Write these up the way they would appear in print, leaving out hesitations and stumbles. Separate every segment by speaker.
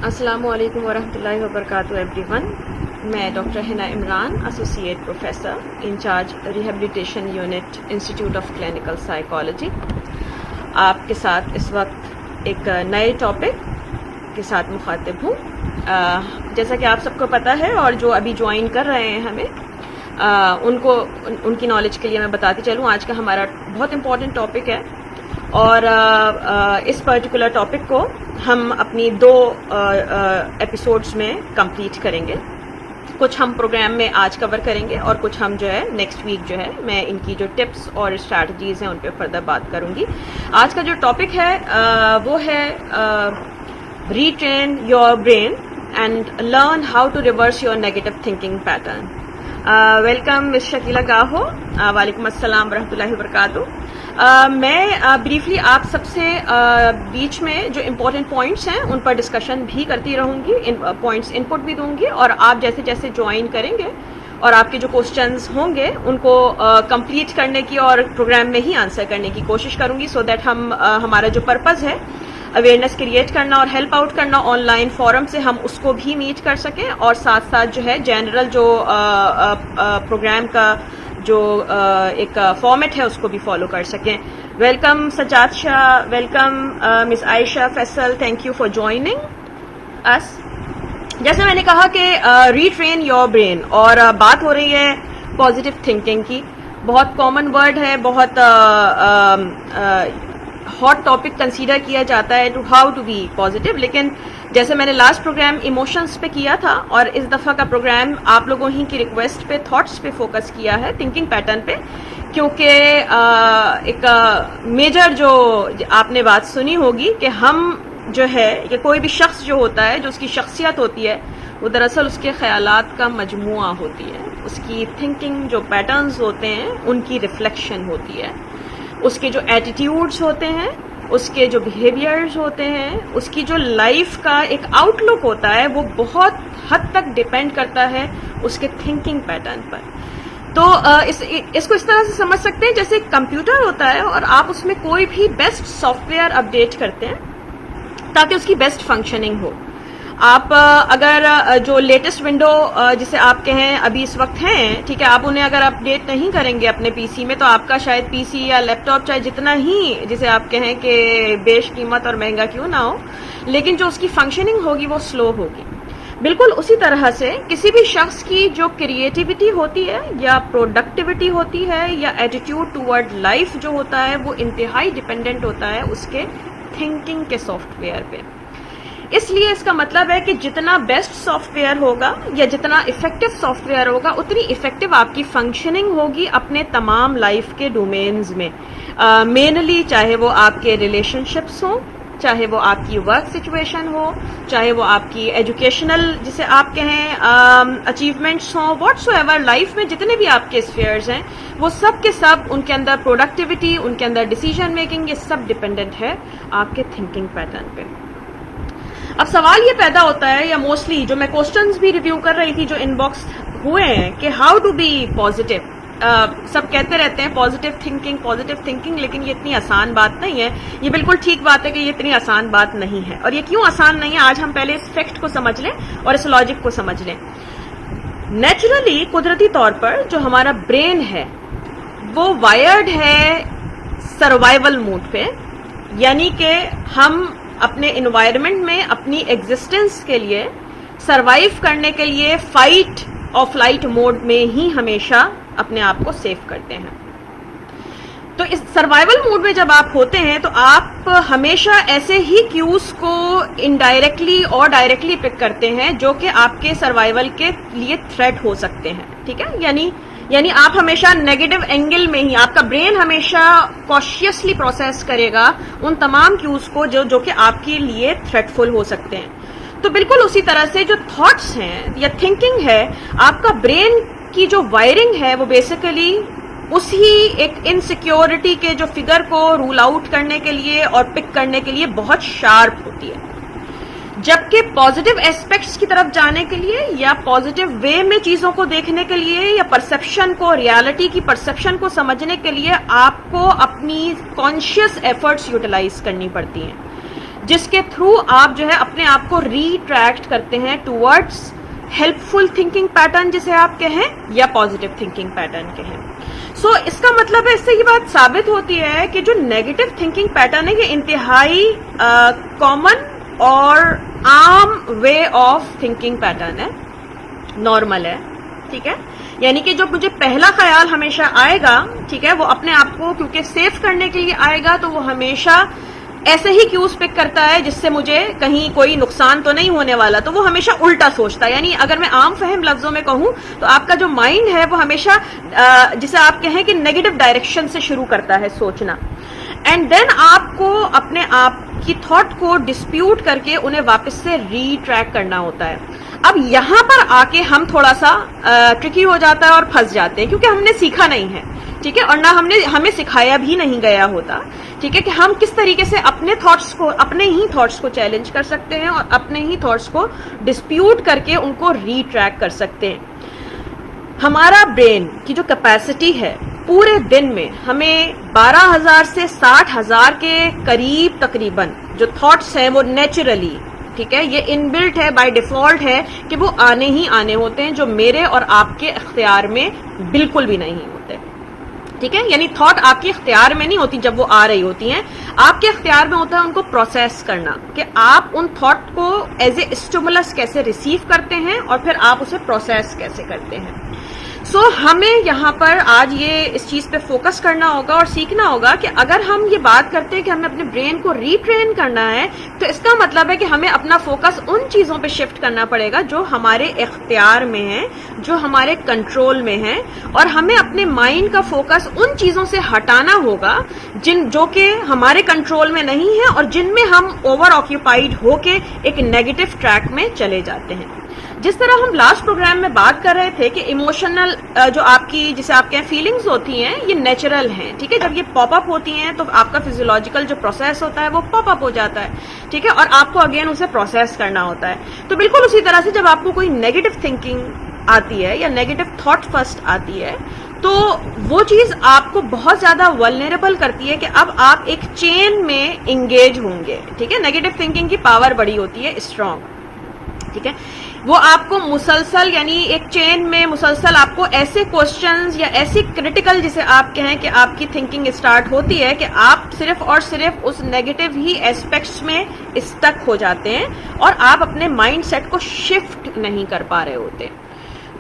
Speaker 1: अस्सलामु अलैकुम वरहमतुल्लाहि वबरकातुहू एवरीवन। मैं doctor Hina Imran, associate professor incharge rehabilitation unit, institute of clinical psychology, आपके साथ इस वक्त एक नए टॉपिक के साथ मुखातिब हूँ। जैसा कि आप सबको पता है और जो अभी ज्वाइन कर रहे हैं हमें उनको उनकी नॉलेज के लिए मैं बताती चलूँ, आज का हमारा बहुत इम्पोर्टेंट टॉपिक है और इस पर्टिकुलर टॉपिक को हम अपनी 2 एपिसोड्स में कंप्लीट करेंगे। कुछ हम प्रोग्राम में आज कवर करेंगे और कुछ हम जो है नेक्स्ट वीक जो है मैं इनकी जो टिप्स और स्ट्रैटेजीज हैं उन पे फर्दर बात करूंगी। आज का जो टॉपिक है वो है retrain your brain and learn how to reverse your negative thinking pattern. Welcome miss Shakeela Gaho, वालेकुम अस्सलाम वरहमतुल्लाहि वबरकातुहू। मैं ब्रीफली आप सबसे बीच में जो इम्पोर्टेंट पॉइंट्स हैं उन पर डिस्कशन भी करती रहूंगी, पॉइंट्स इनपुट भी दूंगी और आप जैसे जैसे ज्वाइन करेंगे और आपके जो क्वेश्चंस होंगे उनको कंप्लीट करने की और प्रोग्राम में ही आंसर करने की कोशिश करूंगी, सो दैट हम हमारा जो पर्पस है अवेयरनेस क्रिएट करना और हेल्प आउट करना ऑनलाइन फोरम से, हम उसको भी मीट कर सकें और साथ साथ जो है जनरल जो प्रोग्राम का जो एक फॉर्मेट है उसको भी फॉलो कर सकें। Welcome Sajad Shah, welcome miss Ayesha Faisal, thank you for joining us. जैसे मैंने कहा कि रीट्रेन योर ब्रेन और बात हो रही है पॉजिटिव थिंकिंग की। बहुत कॉमन वर्ड है, बहुत हॉट टॉपिक कंसीडर किया जाता है to how to be positive, लेकिन जैसे मैंने लास्ट प्रोग्राम इमोशंस पे किया था और इस दफा का प्रोग्राम आप लोगों ही की रिक्वेस्ट पे थॉट्स पे फोकस किया है, थिंकिंग पैटर्न पे, क्योंकि एक मेजर जो आपने बात सुनी होगी कि हम जो है कि कोई भी शख्स जो होता है, जो उसकी शख्सियत होती है, वो दरअसल उसके ख्यालात का मजमुआ होती है। उसकी थिंकिंग जो पैटर्न्स होते हैं उनकी रिफ्लेक्शन होती है। उसके जो एटीट्यूड्स होते हैं, उसके जो बिहेवियर्स होते हैं, उसकी जो लाइफ का एक आउटलुक होता है, वो बहुत हद तक डिपेंड करता है उसके थिंकिंग पैटर्न पर। तो इसको इस तरह से समझ सकते हैं जैसे कंप्यूटर होता है और आप उसमें कोई भी बेस्ट सॉफ्टवेयर अपडेट करते हैं ताकि उसकी बेस्ट फंक्शनिंग हो। आप अगर जो लेटेस्ट विंडो जिसे आप कहें अभी इस वक्त हैं, ठीक है, आप उन्हें अगर अपडेट नहीं करेंगे अपने पीसी में तो आपका शायद पीसी या लैपटॉप चाहे जितना ही जिसे आप कहें कि बेशकीमत और महंगा क्यों ना हो, लेकिन जो उसकी फंक्शनिंग होगी वो स्लो होगी। बिल्कुल उसी तरह से किसी भी शख्स की जो क्रिएटिविटी होती है या प्रोडक्टिविटी होती है या एटीट्यूड टूवर्ड लाइफ जो होता है, वो इंतहाई डिपेंडेंट होता है उसके थिंकिंग के सॉफ्टवेयर पे। इसलिए इसका मतलब है कि जितना बेस्ट सॉफ्टवेयर होगा या जितना इफेक्टिव सॉफ्टवेयर होगा, उतनी इफेक्टिव आपकी फंक्शनिंग होगी अपने तमाम लाइफ के डोमेन्स में। मेनली चाहे वो आपके रिलेशनशिप्स हो, चाहे वो आपकी वर्क सिचुएशन हो, चाहे वो आपकी एजुकेशनल जिसे आप कहें अचीवमेंट्स हो, व्हाटसोएवर लाइफ में जितने भी आपके स्फीयर्स हैं, वो सब के सब उनके अंदर प्रोडक्टिविटी, उनके अंदर डिसीजन मेकिंग, ये सब डिपेंडेंट है आपके थिंकिंग पैटर्न पे। अब सवाल ये पैदा होता है, या मोस्टली जो मैं क्वेश्चंस भी रिव्यू कर रही थी जो इनबॉक्स हुए हैं, कि हाउ टू बी पॉजिटिव। सब कहते रहते हैं पॉजिटिव थिंकिंग, लेकिन ये इतनी आसान बात नहीं है। ये बिल्कुल ठीक बात है कि ये इतनी आसान बात नहीं है। और ये क्यों आसान नहीं है, आज हम पहले इस फैक्ट को समझ लें और इस लॉजिक को समझ लें। नेचुरली, कुदरती तौर पर जो हमारा ब्रेन है वो वायर्ड है सर्वाइवल मोड पे, यानी कि हम अपने इन्वायरमेंट में अपनी एग्जिस्टेंस के लिए, सरवाइव करने के लिए फाइट और फ्लाइट मोड में ही हमेशा अपने आप को सेव करते हैं। तो इस सर्वाइवल मोड में जब आप होते हैं तो आप हमेशा ऐसे ही क्यूज को इनडायरेक्टली और डायरेक्टली पिक करते हैं जो कि आपके सर्वाइवल के लिए थ्रेट हो सकते हैं, ठीक है। यानी आप हमेशा नेगेटिव एंगल में ही, आपका ब्रेन हमेशा कॉशियसली प्रोसेस करेगा उन तमाम क्यूज को जो कि आपके लिए थ्रेटफुल हो सकते हैं। तो बिल्कुल उसी तरह से जो थॉट्स हैं या थिंकिंग है, आपका ब्रेन की जो वायरिंग है वो बेसिकली उसी एक इनसिक्योरिटी के जो फिगर को रूल आउट करने के लिए और पिक करने के लिए बहुत शार्प होती है। जबकि पॉजिटिव एस्पेक्ट्स की तरफ जाने के लिए या पॉजिटिव वे में चीजों को देखने के लिए या परसेप्शन को, रियलिटी की परसेप्शन को समझने के लिए आपको अपनी कॉन्शियस एफर्ट्स यूटिलाइज करनी पड़ती हैं। जिसके थ्रू आप जो है अपने आप को रिट्रैक्ट करते हैं टूवर्ड्स हेल्पफुल थिंकिंग पैटर्न जिसे आप कहें या पॉजिटिव थिंकिंग पैटर्न कहें। सो इसका मतलब है, इससे ये बात साबित होती है कि जो नेगेटिव थिंकिंग पैटर्न है ये इंतहाई कॉमन और आम वे ऑफ थिंकिंग पैटर्न है, नॉर्मल है, ठीक है। यानी कि जो मुझे पहला ख्याल हमेशा आएगा, ठीक है, वो अपने आप को क्योंकि सेफ करने के लिए आएगा, तो वो हमेशा ऐसे ही क्यूज पिक करता है जिससे मुझे कहीं कोई नुकसान तो नहीं होने वाला, तो वो हमेशा उल्टा सोचता है। यानी अगर मैं आम फहम लफ्जों में कहूं तो आपका जो माइंड है वो हमेशा जिसे आप कहें कि नेगेटिव डायरेक्शन से शुरू करता है सोचना, एंड देन आपको अपने आप की थॉट को डिस्प्यूट करके उन्हें वापस से रीट्रैक करना होता है। अब यहां पर आके हम थोड़ा सा ट्रिकी हो जाता है और फंस जाते हैं, क्योंकि हमने सीखा नहीं है, ठीक है, और ना हमें सिखाया भी नहीं गया होता, ठीक है, कि हम किस तरीके से अपने ही थॉट्स को चैलेंज कर सकते हैं और अपने ही थॉट्स को डिस्प्यूट करके उनको रीट्रैक कर सकते हैं। हमारा ब्रेन की जो कैपेसिटी है पूरे दिन में हमें 12,000 से 60,000 के करीब तकरीबन जो थॉट्स हैं वो नेचुरली, ठीक है, ये इनबिल्ट है, बाय डिफॉल्ट है कि वो आने ही आने होते हैं, जो मेरे और आपके इख्तियार में बिल्कुल भी नहीं होते, ठीक है। यानी थॉट आपके इख्तियार में नहीं होती जब वो आ रही होती हैं, आपके इख्तियार में होता है उनको प्रोसेस करना, कि आप उन थॉट को एज ए स्टिमुलस कैसे रिसीव करते हैं और फिर आप उसे प्रोसेस कैसे करते हैं। सो हमें यहाँ पर आज ये इस चीज पे फोकस करना होगा और सीखना होगा कि अगर हम ये बात करते हैं कि हमें अपने ब्रेन को रीट्रेन करना है, तो इसका मतलब है कि हमें अपना फोकस उन चीजों पे शिफ्ट करना पड़ेगा जो हमारे इख्तियार में है, जो हमारे कंट्रोल में है, और हमें अपने माइंड का फोकस उन चीजों से हटाना होगा जो कि हमारे कंट्रोल में नहीं है और जिनमें हम ओवर ऑक्यूपाइड होके एक नेगेटिव ट्रैक में चले जाते हैं। जिस तरह हम लास्ट प्रोग्राम में बात कर रहे थे कि इमोशनल जो आपकी जिसे आप कहें फीलिंग्स होती हैं ये नेचुरल हैं, ठीक है, जब ये पॉपअप होती हैं तो आपका फिजियोलॉजिकल जो प्रोसेस होता है वो पॉपअप हो जाता है, ठीक है, और आपको अगेन उसे प्रोसेस करना होता है। तो बिल्कुल उसी तरह से जब आपको कोई नेगेटिव थिंकिंग आती है या नेगेटिव थॉट फर्स्ट आती है, तो वो चीज आपको बहुत ज्यादा वल्नरेबल करती है कि अब आप एक चेन में इंगेज होंगे, ठीक है। नेगेटिव थिंकिंग की पावर बड़ी होती है, स्ट्रांग, ठीक है, वो आपको मुसलसल यानी एक चेन में मुसलसल आपको ऐसे क्वेश्चंस या ऐसी क्रिटिकल जिसे आप कहें कि आपकी थिंकिंग स्टार्ट होती है कि आप सिर्फ और सिर्फ उस नेगेटिव ही एस्पेक्ट्स में स्टक हो जाते हैं और आप अपने माइंड सेट को शिफ्ट नहीं कर पा रहे होते।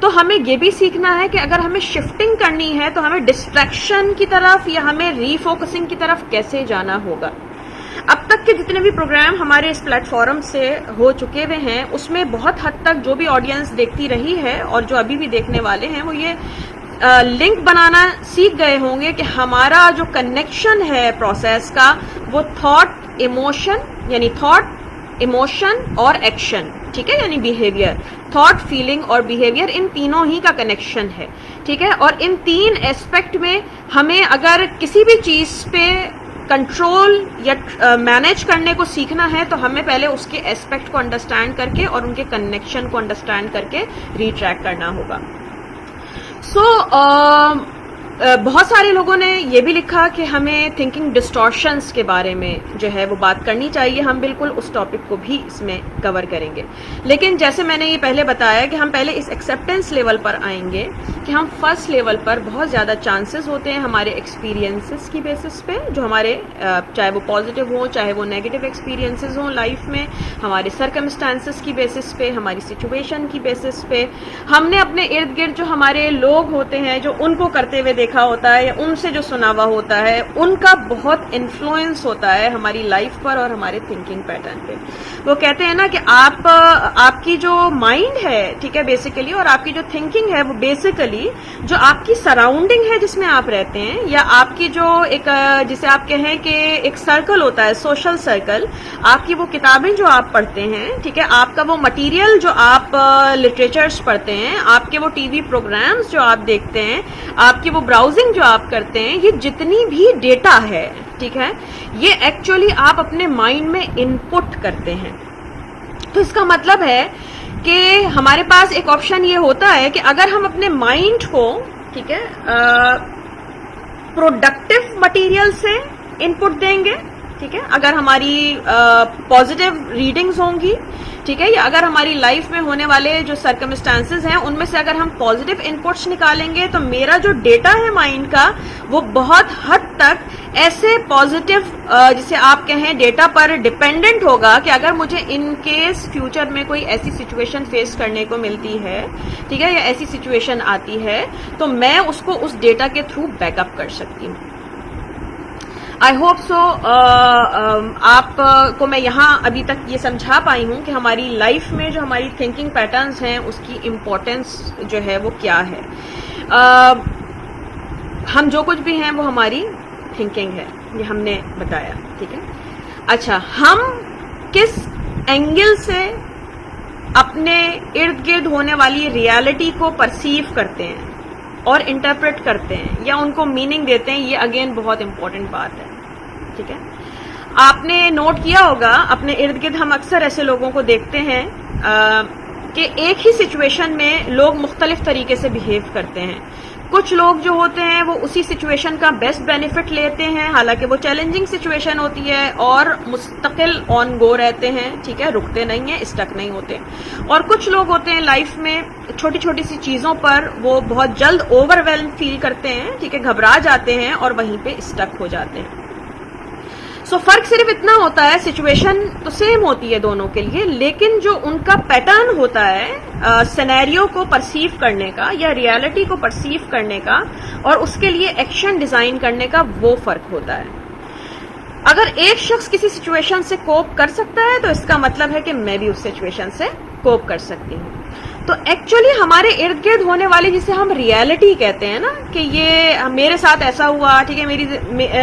Speaker 1: तो हमें ये भी सीखना है कि अगर हमें शिफ्टिंग करनी है तो हमें डिस्ट्रैक्शन की तरफ या हमें रीफोकसिंग की तरफ कैसे जाना होगा। अब तक के जितने भी प्रोग्राम हमारे इस प्लेटफॉर्म से हो चुके हुए हैं उसमें बहुत हद तक जो भी ऑडियंस देखती रही है और जो अभी भी देखने वाले हैं वो ये लिंक बनाना सीख गए होंगे कि हमारा जो कनेक्शन है प्रोसेस का वो थॉट इमोशन यानी थॉट इमोशन और एक्शन, ठीक है, यानी बिहेवियर, थॉट फीलिंग और बिहेवियर, इन तीनों ही का कनेक्शन है, ठीक है। और इन तीन एस्पेक्ट में हमें अगर किसी भी चीज पे कंट्रोल या मैनेज करने को सीखना है तो हमें पहले उसके एस्पेक्ट को अंडरस्टैंड करके और उनके कनेक्शन को अंडरस्टैंड करके रीट्रैक करना होगा। बहुत सारे लोगों ने ये भी लिखा कि हमें थिंकिंग डिस्टॉर्शंस के बारे में जो है वो बात करनी चाहिए। हम बिल्कुल उस टॉपिक को भी इसमें कवर करेंगे, लेकिन जैसे मैंने ये पहले बताया कि हम पहले इस एक्सेप्टेंस लेवल पर आएंगे कि हम फर्स्ट लेवल पर बहुत ज़्यादा चांसेस होते हैं हमारे एक्सपीरियंसेस की बेसिस पे, जो हमारे चाहे वो पॉजिटिव हो चाहे वो नेगेटिव एक्सपीरियंसेस हों लाइफ में, हमारे सर्कमस्टांसेस की बेसिस पे, हमारी सिचुएशन की बेसिस पे, हमने अपने इर्द गिर्द जो हमारे लोग होते हैं जो उनको करते हुए देखा होता है या उनसे जो सुना हुआ होता है, उनका बहुत इन्फ्लुएंस होता है हमारी लाइफ पर और हमारे थिंकिंग पैटर्न पे। वो कहते हैं ना कि आपकी जो माइंड है, ठीक है, बेसिकली, और आपकी जो थिंकिंग है वो बेसिकली जो आपकी सराउंडिंग है जिसमें आप रहते हैं, या आपकी जो एक जिसे आप कहें कि एक सर्कल होता है, सोशल सर्कल, आपकी वो किताबें जो आप पढ़ते हैं, ठीक है, आपका वो मटेरियल जो आप लिटरेचर्स पढ़ते हैं, आपके वो टीवी प्रोग्राम्स जो आप देखते हैं, आपकी वो ब्राउजिंग जो आप करते हैं, ये जितनी भी डेटा है, ठीक है, ये एक्चुअली आप अपने माइंड में इनपुट करते हैं। तो इसका मतलब है कि हमारे पास एक ऑप्शन ये होता है कि अगर हम अपने माइंड को, ठीक है, प्रोडक्टिव मटेरियल से इनपुट देंगे, ठीक है, अगर हमारी पॉजिटिव रीडिंग्स होंगी, ठीक है, या अगर हमारी लाइफ में होने वाले जो सर्कमस्टांसेस हैं उनमें से अगर हम पॉजिटिव इनपुट्स निकालेंगे तो मेरा जो डेटा है माइंड का वो बहुत हद तक ऐसे पॉजिटिव जिसे आप कहें डेटा पर डिपेंडेंट होगा कि अगर मुझे इन केस फ्यूचर में कोई ऐसी सिचुएशन फेस करने को मिलती है, ठीक है, या ऐसी सिचुएशन आती है तो मैं उसको उस डेटा के थ्रू बैकअप कर सकती हूँ। आई होप सो आपको मैं यहाँ अभी तक ये समझा पाई हूँ कि हमारी लाइफ में जो हमारी थिंकिंग पैटर्न्स हैं उसकी इम्पोर्टेंस जो है वो क्या है। हम जो कुछ भी हैं वो हमारी थिंकिंग है, ये हमने बताया, ठीक है। अच्छा, हम किस एंगल से अपने इर्द गिर्द होने वाली रियलिटी को परसीव करते हैं और इंटरप्रेट करते हैं या उनको मीनिंग देते हैं, ये अगेन बहुत इंपॉर्टेंट बात है, ठीक है। आपने नोट किया होगा अपने इर्द गिर्द हम अक्सर ऐसे लोगों को देखते हैं कि एक ही सिचुएशन में लोग मुख्तलिफ तरीके से बिहेव करते हैं। कुछ लोग जो होते हैं वो उसी सिचुएशन का बेस्ट बेनिफिट लेते हैं, हालांकि वो चैलेंजिंग सिचुएशन होती है, और मुस्तकिल ऑन गो रहते हैं, ठीक है, रुकते नहीं है, स्टक नहीं होते। और कुछ लोग होते हैं लाइफ में छोटी छोटी सी चीजों पर वो बहुत जल्द ओवरवेल्म फील करते हैं, ठीक है, घबरा जाते हैं और वहीं पे स्टक हो जाते हैं। सो फर्क सिर्फ इतना होता है, सिचुएशन तो सेम होती है दोनों के लिए, लेकिन जो उनका पैटर्न होता है सिनेरियो को परसीव करने का या रियलिटी को परसीव करने का और उसके लिए एक्शन डिजाइन करने का, वो फर्क होता है। अगर एक शख्स किसी सिचुएशन से कोप कर सकता है तो इसका मतलब है कि मैं भी उस सिचुएशन से कोप कर सकती हूँ। तो एक्चुअली हमारे इर्द गिर्द होने वाली जिसे हम रियलिटी कहते हैं ना, कि ये मेरे साथ ऐसा हुआ, ठीक है,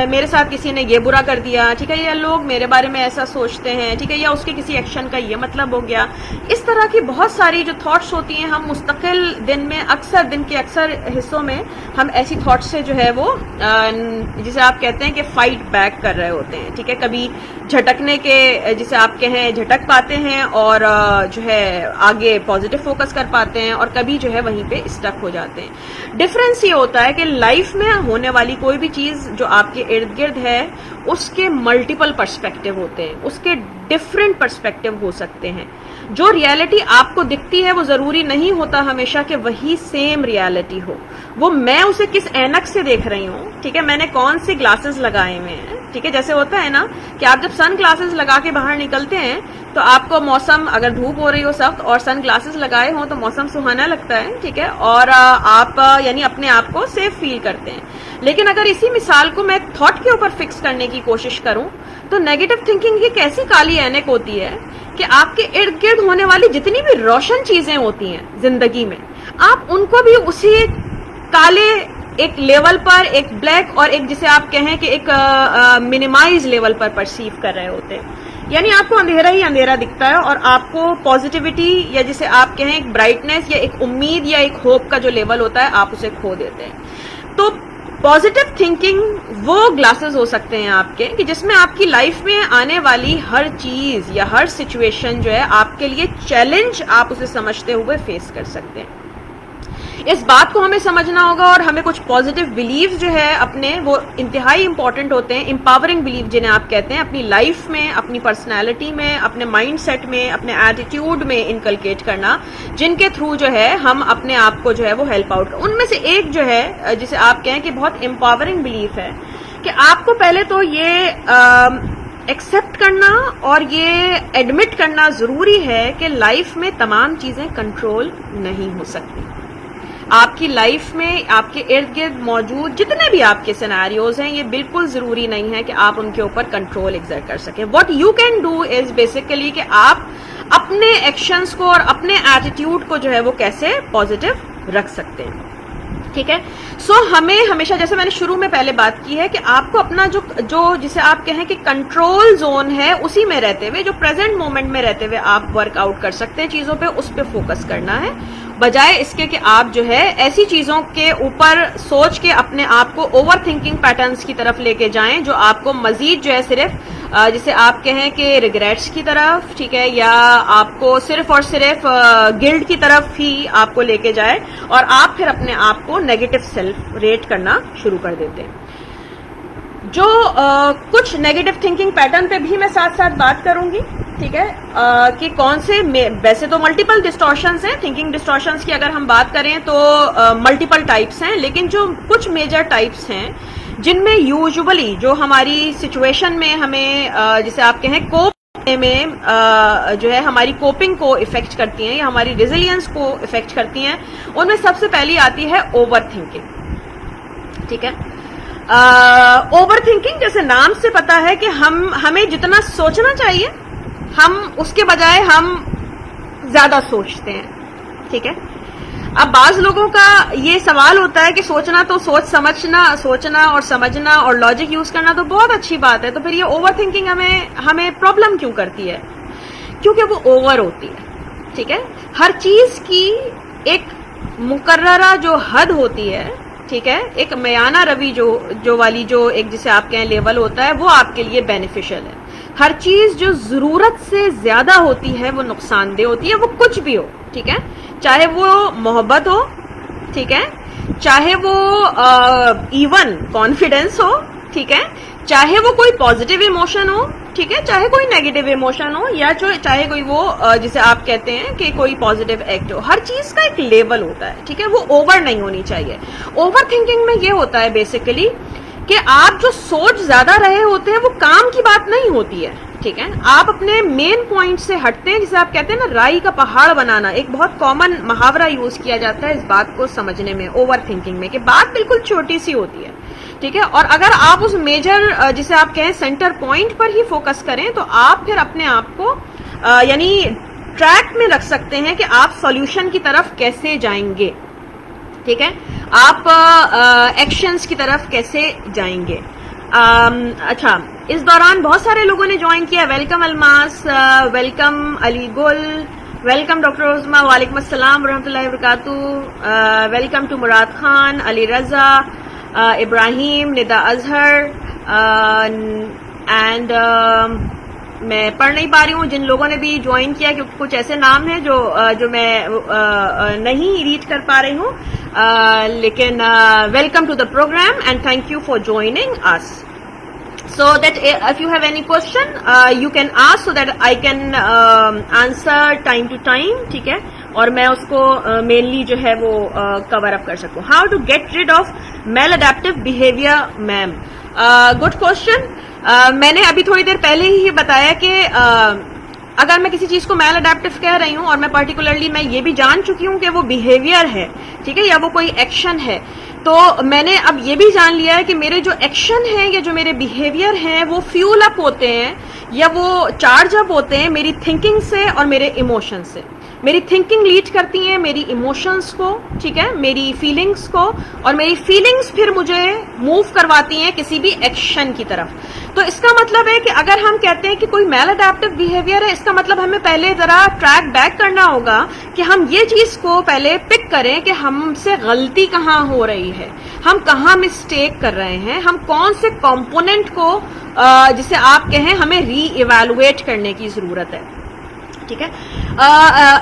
Speaker 1: मेरे साथ किसी ने ये बुरा कर दिया, ठीक है, या लोग मेरे बारे में ऐसा सोचते हैं, ठीक है, या उसके किसी एक्शन का ये मतलब हो गया। इस तरह की बहुत सारी जो थॉट्स होती हैं, हम मुस्तकिल दिन में अक्सर दिन के अक्सर हिस्सों में हम ऐसी थॉट्स से जो है वो जिसे आप कहते हैं कि फाइट बैक कर रहे होते हैं, ठीक है। कभी झटकने के जिसे आप कहें झटक पाते हैं और जो है आगे पॉजिटिव फोकस कर पाते हैं, और कभी जो है वहीं पे स्टक हो जाते हैं। डिफरेंस ये होता है कि लाइफ में होने वाली कोई भी चीज जो आपके इर्द गिर्द है उसके मल्टीपल पर्सपेक्टिव होते हैं, उसके डिफरेंट पर्सपेक्टिव हो सकते हैं। जो रियलिटी आपको दिखती है वो जरूरी नहीं होता हमेशा कि वही सेम रियलिटी हो, वो मैं उसे किस ऐनक से देख रही हूँ, ठीक है, मैंने कौन से ग्लासेस लगाए हुए हैं, ठीक है। जैसे होता है ना कि आप जब सन ग्लासेस लगा के बाहर निकलते हैं तो आपको मौसम, अगर धूप हो रही हो सख्त और सन ग्लासेस लगाए हो तो मौसम सुहाना लगता है, ठीक है, और आप यानी अपने आप को सेफ फील करते हैं। लेकिन अगर इसी मिसाल को मैं थॉट के ऊपर फिक्स करने की कोशिश करूं तो नेगेटिव थिंकिंग की कैसी काली ऐनक होती है कि आपके इर्द गिर्द होने वाली जितनी भी रोशन चीजें होती हैं जिंदगी में, आप उनको भी उसी काले एक लेवल पर, एक ब्लैक और एक जिसे आप कहें कि एक मिनिमाइज लेवल पर परसीव कर रहे होते हैं। यानी आपको अंधेरा ही अंधेरा दिखता है और आपको पॉजिटिविटी या जिसे आप कहें एक ब्राइटनेस या एक उम्मीद या एक होप का जो लेवल होता है आप उसे खो देते हैं। तो पॉजिटिव थिंकिंग वो ग्लासेस हो सकते हैं आपके कि जिसमें आपकी लाइफ में आने वाली हर चीज या हर सिचुएशन जो है आपके लिए चैलेंज, आप उसे समझते हुए फेस कर सकते हैं। इस बात को हमें समझना होगा और हमें कुछ पॉजिटिव बिलीव जो है अपने, वो इंतहाई इंपॉर्टेंट होते हैं, एम्पावरिंग बिलीव जिन्हें आप कहते हैं, अपनी लाइफ में, अपनी पर्सनैलिटी में, अपने माइंड सेट में, अपने एटीट्यूड में इनकलकेट करना, जिनके थ्रू जो है हम अपने आप को जो है वो हेल्प आउट। उनमें से एक जो है जिसे आप कहें कि बहुत एम्पावरिंग बिलीफ है कि आपको पहले तो ये एक्सेप्ट करना और ये एडमिट करना जरूरी है कि लाइफ में तमाम चीजें कंट्रोल नहीं हो सकती। आपकी लाइफ में आपके इर्द गिर्द मौजूद जितने भी आपके सिनेरियोज हैं, ये बिल्कुल जरूरी नहीं है कि आप उनके ऊपर कंट्रोल एक्सर्ट कर सकें। What you can do is basically कि आप अपने एक्शंस को और अपने एटीट्यूड को जो है वो कैसे पॉजिटिव रख सकते हैं, ठीक है। सो हमें हमेशा, जैसे मैंने शुरू में पहले बात की है, कि आपको अपना जो जिसे आप कहें कि कंट्रोल जोन है उसी में रहते हुए, जो प्रेजेंट मोमेंट में रहते हुए आप वर्कआउट कर सकते हैं चीजों पे, उस पे फोकस करना है, बजाय इसके कि आप जो है ऐसी चीजों के ऊपर सोच के अपने आप को ओवर थिंकिंग पैटर्न्स की तरफ लेके जाएं जो आपको मजीद जो है सिर्फ जिसे आप कहें कि रिग्रेट्स की तरफ, ठीक है, या आपको सिर्फ और सिर्फ गिल्ट की तरफ ही आपको लेके जाए और आप फिर अपने आप को नेगेटिव सेल्फ रेट करना शुरू कर देते हैं। जो कुछ नेगेटिव थिंकिंग पैटर्न पे भी मैं साथ साथ बात करूंगी, ठीक है, कि कौन से, वैसे तो मल्टीपल डिस्टॉर्शंस हैं, थिंकिंग डिस्टॉर्शंस की अगर हम बात करें तो मल्टीपल टाइप्स हैं, लेकिन जो कुछ मेजर टाइप्स हैं जिनमें यूजुअली जो हमारी सिचुएशन में हमें जिसे आप कहें कोप में जो है हमारी कोपिंग को इफेक्ट करती हैं या हमारी रेजिलियंस को इफेक्ट करती हैं, उनमें सबसे पहली आती है ओवर थिंकिंग। ठीक है, ओवर थिंकिंग जैसे नाम से पता है कि हमें जितना सोचना चाहिए हम उसके बजाय हम ज्यादा सोचते हैं। ठीक है, अब बाज लोगों का ये सवाल होता है कि सोचना तो सोचना और समझना और लॉजिक यूज करना तो बहुत अच्छी बात है, तो फिर ये ओवर थिंकिंग हमें प्रॉब्लम क्यों करती है? क्योंकि वो ओवर होती है। ठीक है, हर चीज की एक मुकर्ररा जो हद होती है, ठीक है, एक मयाना रवि जो वाली जो एक जिसे आप कहें लेवल होता है, वो आपके लिए बेनिफिशियल है। हर चीज जो जरूरत से ज्यादा होती है वो नुकसानदेह होती है, वो कुछ भी हो। ठीक है, चाहे वो मोहब्बत हो, ठीक है, चाहे वो इवन कॉन्फिडेंस हो, ठीक है, चाहे वो कोई पॉजिटिव इमोशन हो, ठीक है, चाहे कोई नेगेटिव इमोशन हो, या चाहे कोई वो जिसे आप कहते हैं कि कोई पॉजिटिव एक्ट हो, हर चीज का एक लेवल होता है। ठीक है, वो ओवर नहीं होनी चाहिए। ओवर थिंकिंग में ये होता है बेसिकली कि आप जो सोच ज्यादा रहे होते हैं वो काम की बात नहीं होती है। ठीक है, आप अपने मेन पॉइंट से हटते हैं, जिसे आप कहते हैं ना राई का पहाड़ बनाना। एक बहुत कॉमन मुहावरा यूज किया जाता है इस बात को समझने में, ओवर थिंकिंग में, कि बात बिल्कुल छोटी सी होती है। ठीक है, और अगर आप उस मेजर जिसे आप कहें सेंटर पॉइंट पर ही फोकस करें तो आप फिर अपने आप को यानी ट्रैक में रख सकते हैं कि आप सॉल्यूशन की तरफ कैसे जाएंगे। ठीक है, आप एक्शंस की तरफ कैसे जाएंगे। अच्छा, इस दौरान बहुत सारे लोगों ने ज्वाइन किया। वेलकम अलमास, वेलकम अली गुल, वेलकम डॉक्टर उस्मा, वालेकुम अस्सलाम रहमतुल्लाहि व बरकातुहू, welcome to Murad Khan, Ali Raza, Ibrahim, Nida Azhar, and मैं पढ़ नहीं पा रही हूँ जिन लोगों ने भी ज्वाइन किया, क्योंकि कुछ ऐसे नाम हैं जो मैं नहीं रीड कर पा रही हूँ, लेकिन welcome to the program and thank you for joining us. So that if you have any question, you can ask so that I can answer time to time, ठीक है, और मैं उसको mainly जो है वो cover up कर सकूँ। How to get rid of maladaptive behavior, ma'am? Good question. मैंने अभी थोड़ी देर पहले ही बताया कि अगर मैं किसी चीज को मैल अडेप्टिव कह रही हूं और मैं पर्टिकुलरली मैं ये भी जान चुकी हूं कि वो बिहेवियर है, ठीक है, या वो कोई एक्शन है, तो मैंने अब ये भी जान लिया है कि मेरे जो एक्शन है या जो मेरे बिहेवियर हैं वो फ्यूल अप होते हैं या वो चार्ज अप होते हैं मेरी थिंकिंग से और मेरे इमोशन से। मेरी थिंकिंग लीड करती है मेरी इमोशंस को, ठीक है, मेरी फीलिंग्स को, और मेरी फीलिंग्स फिर मुझे मूव करवाती हैं किसी भी एक्शन की तरफ। तो इसका मतलब है कि अगर हम कहते हैं कि कोई मैल अडेप्टिव बिहेवियर है, इसका मतलब हमें पहले जरा ट्रैक बैक करना होगा कि हम ये चीज को पहले पिक करें कि हमसे गलती कहाँ हो रही है, हम कहाँ मिस्टेक कर रहे हैं, हम कौन से कंपोनेंट को जिसे आप कहें हमें री इवैल्यूएट करने की जरूरत है। ठीक है,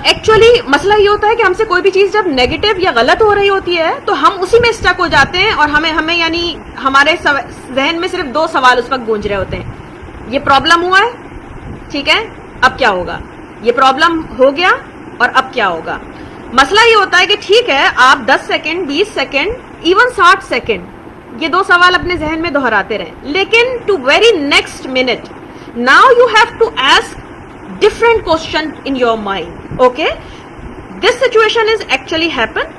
Speaker 1: एक्चुअली मसला ये होता है कि हमसे कोई भी चीज जब नेगेटिव या गलत हो रही होती है तो हम उसी में स्टक हो जाते हैं और हमें यानी हमारे जहन में सिर्फ दो सवाल उस वक्त गूंज रहे होते हैं। ये प्रॉब्लम हुआ है, ठीक है, अब क्या होगा, ये प्रॉब्लम हो गया और अब क्या होगा। मसला ये होता है कि ठीक है, आप 10 सेकेंड, 20 सेकेंड, इवन 60 सेकेंड ये दो सवाल अपने जहन में दोहराते रहें, लेकिन to very next minute now you have to ask different question in your mind. Okay, this situation is actually happen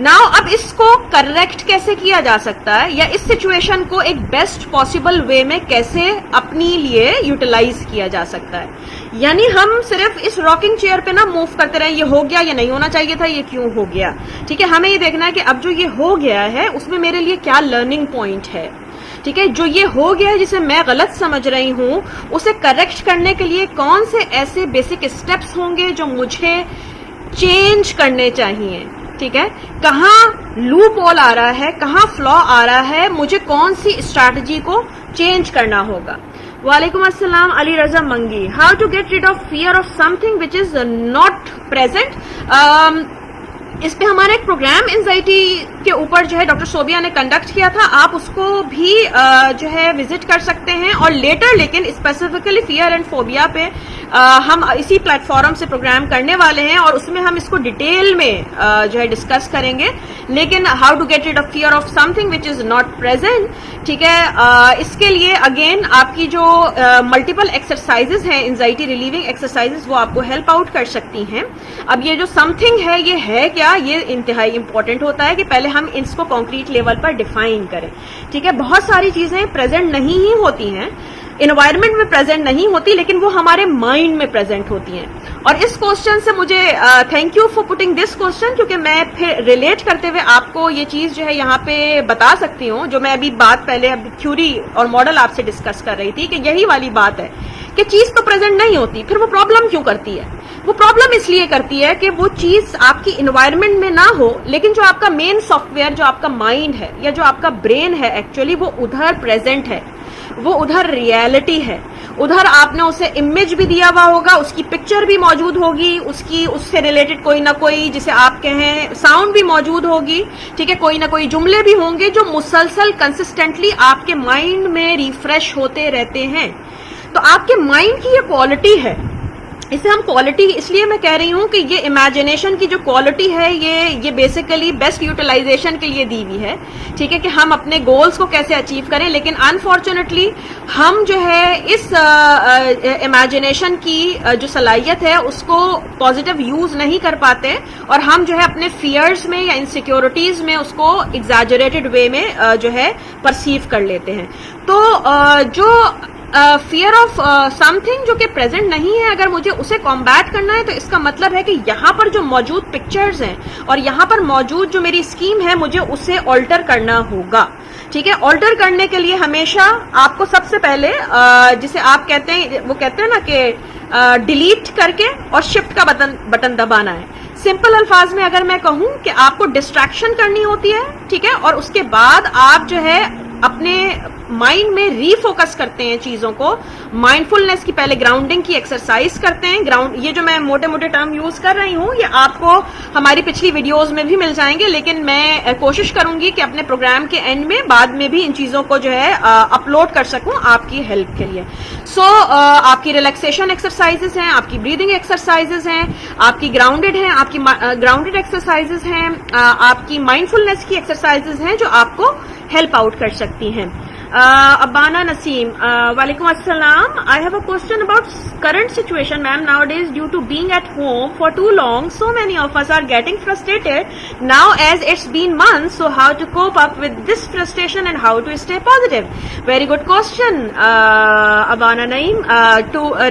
Speaker 1: now. अब इसको करेक्ट कैसे किया जा सकता है या इस सिचुएशन को एक बेस्ट पॉसिबल वे में कैसे अपनी लिए यूटिलाइज किया जा सकता है। यानी हम सिर्फ इस रॉकिंग चेयर पे ना मूव करते रहे, ये हो गया, ये नहीं होना चाहिए था, ये क्यों हो गया। ठीक है, हमें ये देखना है कि अब जो ये हो गया है उसमें मेरे लिए क्या लर्निंग पॉइंट है। ठीक है, जो ये हो गया है जिसे मैं गलत समझ रही हूं उसे करेक्ट करने के लिए कौन से ऐसे बेसिक स्टेप्स होंगे जो मुझे चेंज करने चाहिए। ठीक है, कहाँ लूप होल आ रहा है, कहाँ फ्लॉ आ रहा है, मुझे कौन सी स्ट्रैटेजी को चेंज करना होगा। वालेकुम अस्सलाम Ali Raza Mangi, how to get rid of fear of something which is not present. इस पे हमारा एक प्रोग्राम एंजाइटी के ऊपर जो है डॉक्टर सोबिया ने कंडक्ट किया था, आप उसको भी जो है विजिट कर सकते हैं। और लेटर लेकिन स्पेसिफिकली फियर एंड फोबिया पे हम इसी प्लेटफॉर्म से प्रोग्राम करने वाले हैं और उसमें हम इसको डिटेल में जो है डिस्कस करेंगे। लेकिन how to get rid of fear of something which is not present, ठीक है, इसके लिए अगेन आपकी जो मल्टीपल एक्सरसाइजेज हैं, एंजाइटी रिलीविंग एक्सरसाइजेज, वो आपको हेल्प आउट कर सकती हैं। अब ये जो समथिंग है ये है क्या, ये इंतहाई इंपॉर्टेंट होता है कि पहले हम इसको कॉन्क्रीट लेवल पर डिफाइन करें। ठीक है, बहुत सारी चीजें प्रेजेंट नहीं ही होती हैं, इन्वायरमेंट में प्रेजेंट नहीं होती, लेकिन वो हमारे माइंड में प्रेजेंट होती हैं। और इस क्वेश्चन से मुझे thank you for putting this question, क्योंकि मैं फिर रिलेट करते हुए आपको ये चीज जो है यहाँ पे बता सकती हूँ, जो मैं अभी बात पहले अभी थ्योरी और मॉडल आपसे डिस्कस कर रही थी कि यही वाली बात है कि चीज तो प्रेजेंट नहीं होती, फिर वो प्रॉब्लम क्यों करती है? वो प्रॉब्लम इसलिए करती है कि वो चीज आपकी इन्वायरमेंट में ना हो, लेकिन जो आपका मेन सॉफ्टवेयर, जो आपका माइंड है या जो आपका ब्रेन है, एक्चुअली वो उधर प्रेजेंट है, वो उधर रियलिटी है, उधर आपने उसे इमेज भी दिया हुआ होगा, उसकी पिक्चर भी मौजूद होगी, उसकी उससे रिलेटेड कोई ना कोई, जिसे आप कहें साउंड भी मौजूद होगी। ठीक है, कोई ना कोई जुमले भी होंगे जो मुसलसल कंसिस्टेंटली आपके माइंड में रिफ्रेश होते रहते हैं। तो आपके माइंड की ये क्वालिटी है, इसे हम क्वालिटी इसलिए मैं कह रही हूं कि ये इमेजिनेशन की जो क्वालिटी है ये बेसिकली बेस्ट यूटिलाइजेशन के लिए दी हुई है। ठीक है, कि हम अपने गोल्स को कैसे अचीव करें, लेकिन अनफॉर्चुनेटली हम जो है इस इमेजिनेशन की जो सलाहियत है उसको पॉजिटिव यूज नहीं कर पाते और हम जो है अपने फियर्स में या इनसिक्योरिटीज में उसको एग्जैजरेटेड वे में जो है परसीव कर लेते हैं। तो जो फियर ऑफ समथिंग जो कि प्रेजेंट नहीं है, अगर मुझे उसे कॉम्बैट करना है तो इसका मतलब है कि यहाँ पर जो मौजूद पिक्चर्स हैं और यहाँ पर मौजूद जो मेरी स्कीम है, मुझे उसे ऑल्टर करना होगा। ठीक है, ऑल्टर करने के लिए हमेशा आपको सबसे पहले जिसे आप कहते हैं, वो कहते हैं ना कि डिलीट करके और शिफ्ट का बटन दबाना है। सिंपल अल्फाज में अगर मैं कहूं कि आपको डिस्ट्रैक्शन करनी होती है, ठीक है, और उसके बाद आप जो है अपने माइंड में रीफोकस करते हैं चीजों को। माइंडफुलनेस की पहले ग्राउंडिंग की एक्सरसाइज करते हैं। ग्राउंड, ये जो मैं मोटे मोटे टर्म यूज कर रही हूं, ये आपको हमारी पिछली वीडियोस में भी मिल जाएंगे, लेकिन मैं कोशिश करूंगी कि अपने प्रोग्राम के एंड में बाद में भी इन चीजों को जो है अपलोड कर सकूं आपकी हेल्प के लिए। सो आपकी रिलैक्सेशन एक्सरसाइजेस हैं, आपकी ब्रीदिंग एक्सरसाइजेस हैं, आपकी ग्राउंडेड हैं, आपकी ग्राउंडेड एक्सरसाइजेस हैं, आपकी माइंडफुलनेस की एक्सरसाइजेस हैं जो आपको हेल्प आउट कर सकती हैं। अबाना नसीम, वालेकुम अस्सलाम। I have a question about current situation, ma'am. Nowadays, due to being at home for too long, so many of us are getting frustrated. Now, as it's been months, so how to cope up with this frustration and how to stay positive? Very good question, Abana Naeem.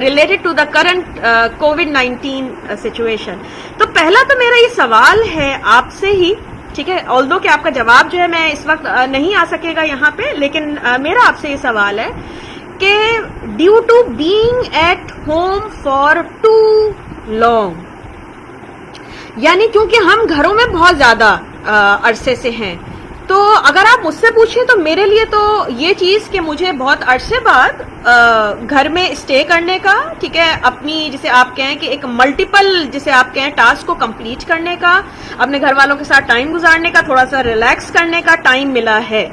Speaker 1: Related to the current COVID-19 situation. तो पहला तो मेरा ये सवाल है आपसे ही, ठीक है, ऑल्दो कि आपका जवाब जो है मैं इस वक्त नहीं आ सकेगा यहाँ पे, लेकिन मेरा आपसे ये सवाल है कि due to being at home for too long, यानी क्योंकि हम घरों में बहुत ज्यादा अरसे से हैं, तो अगर आप मुझसे पूछें तो मेरे लिए तो ये चीज कि मुझे बहुत अरसे बाद घर में स्टे करने का, ठीक है, अपनी जिसे आप कहें कि एक मल्टीपल जिसे आप कहें टास्क को कंप्लीट करने का, अपने घर वालों के साथ टाइम गुजारने का, थोड़ा सा रिलैक्स करने का टाइम मिला है।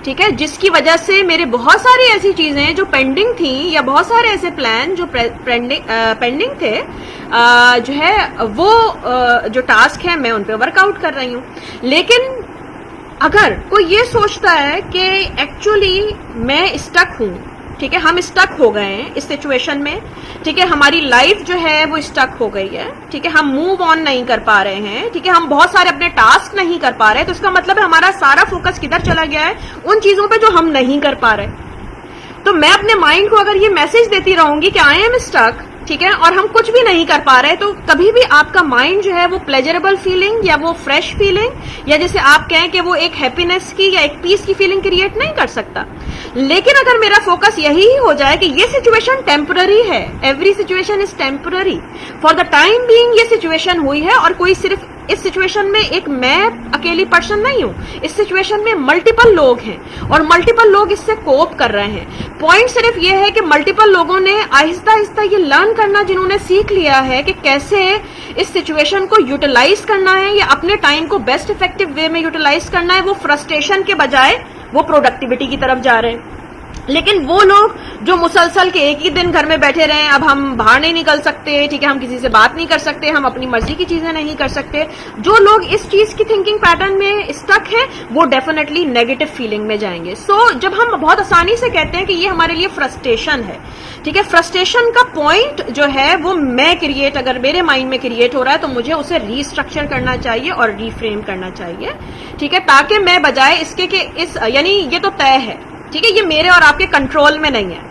Speaker 1: ठीक है, जिसकी वजह से मेरे बहुत सारी ऐसी चीजें जो पेंडिंग थी या बहुत सारे ऐसे प्लान जो पेंडिंग थे, जो है वो जो टास्क है मैं उन पे वर्कआउट कर रही हूँ। लेकिन अगर कोई ये सोचता है कि एक्चुअली मैं स्टक हूं, ठीक है, हम स्टक हो गए हैं इस सिचुएशन में, ठीक है, हमारी लाइफ जो है वो स्टक हो गई है, ठीक है, हम मूव ऑन नहीं कर पा रहे हैं, ठीक है, हम बहुत सारे अपने टास्क नहीं कर पा रहे, तो इसका मतलब है हमारा सारा फोकस किधर चला गया है, उन चीजों पे जो हम नहीं कर पा रहे। तो मैं अपने माइंड को अगर ये मैसेज देती रहूंगी कि आई एम स्टक, ठीक है, और हम कुछ भी नहीं कर पा रहे, तो कभी भी आपका माइंड जो है वो प्लेजरेबल फीलिंग या वो फ्रेश फीलिंग या जैसे आप कहें कि वो एक हैप्पीनेस की या एक पीस की फीलिंग क्रिएट नहीं कर सकता। लेकिन अगर मेरा फोकस यही हो जाए कि ये सिचुएशन टेम्पररी है, every situation is temporary, for the time being ये सिचुएशन हुई है और कोई सिर्फ इस सिचुएशन में एक मैं अकेली पर्सन नहीं हूं, इस सिचुएशन में मल्टीपल लोग हैं और मल्टीपल लोग इससे कोप कर रहे हैं। पॉइंट सिर्फ ये है कि मल्टीपल लोगों ने आहिस्ता आहिस्ता ये लर्न करना, जिन्होंने सीख लिया है कि कैसे इस सिचुएशन को यूटिलाइज करना है या अपने टाइम को बेस्ट इफेक्टिव वे में यूटिलाइज करना है, वो फ्रस्ट्रेशन के बजाय वो प्रोडक्टिविटी की तरफ जा रहे हैं। लेकिन वो लोग जो मुसलसल के एक ही दिन घर में बैठे रहे, अब हम बाहर नहीं निकल सकते, ठीक है, हम किसी से बात नहीं कर सकते, हम अपनी मर्जी की चीजें नहीं कर सकते, जो लोग इस चीज की थिंकिंग पैटर्न में स्टक है वो डेफिनेटली नेगेटिव फीलिंग में जाएंगे। सो जब हम बहुत आसानी से कहते हैं कि ये हमारे लिए फ्रस्ट्रेशन है, ठीक है, फ्रस्ट्रेशन का पॉइंट जो है वो मैं क्रिएट, अगर मेरे माइंड में क्रिएट हो रहा है तो मुझे उसे रीस्ट्रक्चर करना चाहिए और रीफ्रेम करना चाहिए, ठीक है, ताकि मैं बजाय इसके कि इस, यानी ये तो तय है, ठीक है, ये मेरे और आपके कंट्रोल में नहीं है।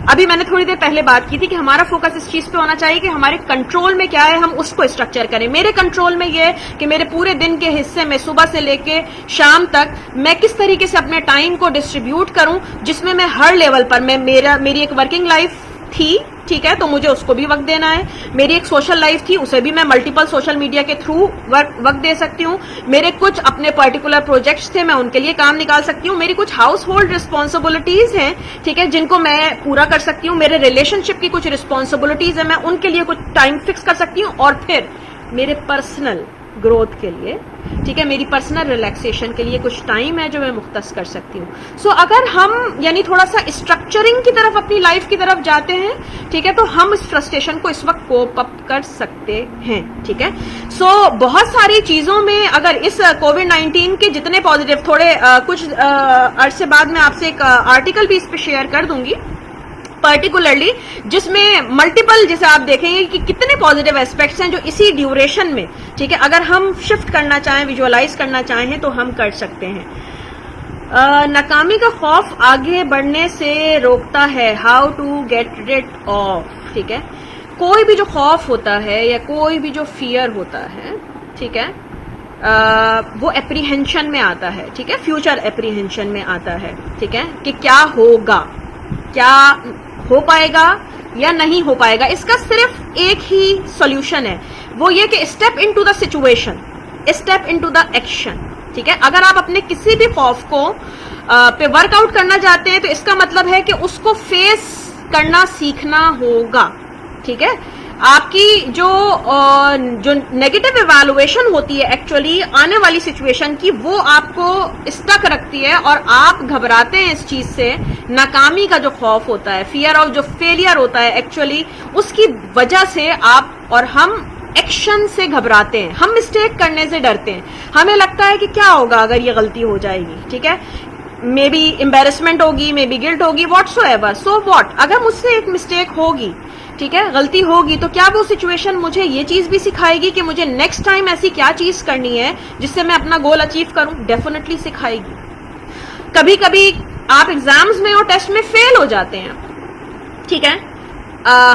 Speaker 1: अभी मैंने थोड़ी देर पहले बात की थी कि हमारा फोकस इस चीज पे होना चाहिए कि हमारे कंट्रोल में क्या है, हम उसको स्ट्रक्चर करें। मेरे कंट्रोल में ये है कि मेरे पूरे दिन के हिस्से में सुबह से लेके शाम तक मैं किस तरीके से अपने टाइम को डिस्ट्रीब्यूट करूं, जिसमें मैं हर लेवल पर, मेरी एक वर्किंग लाइफ थी, ठीक है, तो मुझे उसको भी वक्त देना है। मेरी एक सोशल लाइफ थी, उसे भी मैं मल्टीपल सोशल मीडिया के थ्रू वक्त दे सकती हूँ। मेरे कुछ अपने पर्टिकुलर प्रोजेक्ट्स थे, मैं उनके लिए काम निकाल सकती हूँ। मेरी कुछ हाउस होल्ड रिस्पॉन्सिबिलिटीज हैं, ठीक है, जिनको मैं पूरा कर सकती हूँ। मेरे रिलेशनशिप की कुछ रिस्पॉन्सिबिलिटीज है, मैं उनके लिए कुछ टाइम फिक्स कर सकती हूँ। और फिर मेरे पर्सनल ग्रोथ के लिए, ठीक है, मेरी पर्सनल रिलैक्सेशन के लिए कुछ टाइम है जो मैं मुख्तस कर सकती हूँ। सो अगर हम यानी थोड़ा सा स्ट्रक्चरिंग की तरफ, अपनी लाइफ की तरफ जाते हैं, ठीक है, तो हम इस फ्रस्ट्रेशन को इस वक्त कोप अप कर सकते हैं, ठीक है। सो बहुत सारी चीजों में अगर इस कोविड-19 के जितने पॉजिटिव, थोड़े कुछ अरसे बाद मैं आपसे एक आर्टिकल भी इस पे शेयर कर दूंगी पर्टिकुलरली, जिसमें मल्टीपल, जैसे आप देखेंगे कि कितने पॉजिटिव एस्पेक्ट्स हैं जो इसी ड्यूरेशन में, ठीक है, अगर हम शिफ्ट करना चाहें, विजुअलाइज करना चाहें तो हम कर सकते हैं। नाकामी का खौफ आगे बढ़ने से रोकता है, how to get rid of, ठीक है। कोई भी जो खौफ होता है या कोई भी जो फियर होता है, ठीक है, वो एप्रीहेंशन में आता है, ठीक है, फ्यूचर एप्रीहेंशन में आता है, ठीक है, कि क्या होगा, क्या हो पाएगा या नहीं हो पाएगा। इसका सिर्फ एक ही सॉल्यूशन है, वो ये कि step into the situation, step into the action, ठीक है। अगर आप अपने किसी भी खौफ को पे वर्कआउट करना चाहते हैं तो इसका मतलब है कि उसको फेस करना सीखना होगा, ठीक है। आपकी जो नेगेटिव इवैल्यूएशन होती है एक्चुअली आने वाली सिचुएशन की, वो आपको स्टक रखती है और आप घबराते हैं इस चीज से। नाकामी का जो खौफ होता है, फियर ऑफ जो फेलियर होता है एक्चुअली, उसकी वजह से आप और हम एक्शन से घबराते हैं, हम मिस्टेक करने से डरते हैं। हमें लगता है कि क्या होगा अगर ये गलती हो जाएगी, ठीक है, मे बी एम्बेरसमेंट होगी, मे बी गिल्ट होगी, व्हाटसोएवर, सो व्हाट, अगर मुझसे एक मिस्टेक होगी, ठीक है, गलती होगी, तो क्या वो सिचुएशन मुझे ये चीज भी सिखाएगी कि मुझे नेक्स्ट टाइम ऐसी क्या चीज करनी है जिससे मैं अपना गोल अचीव करूं? डेफिनेटली सिखाएगी। कभी कभी आप एग्जाम्स में और टेस्ट में फेल हो जाते हैं, ठीक है,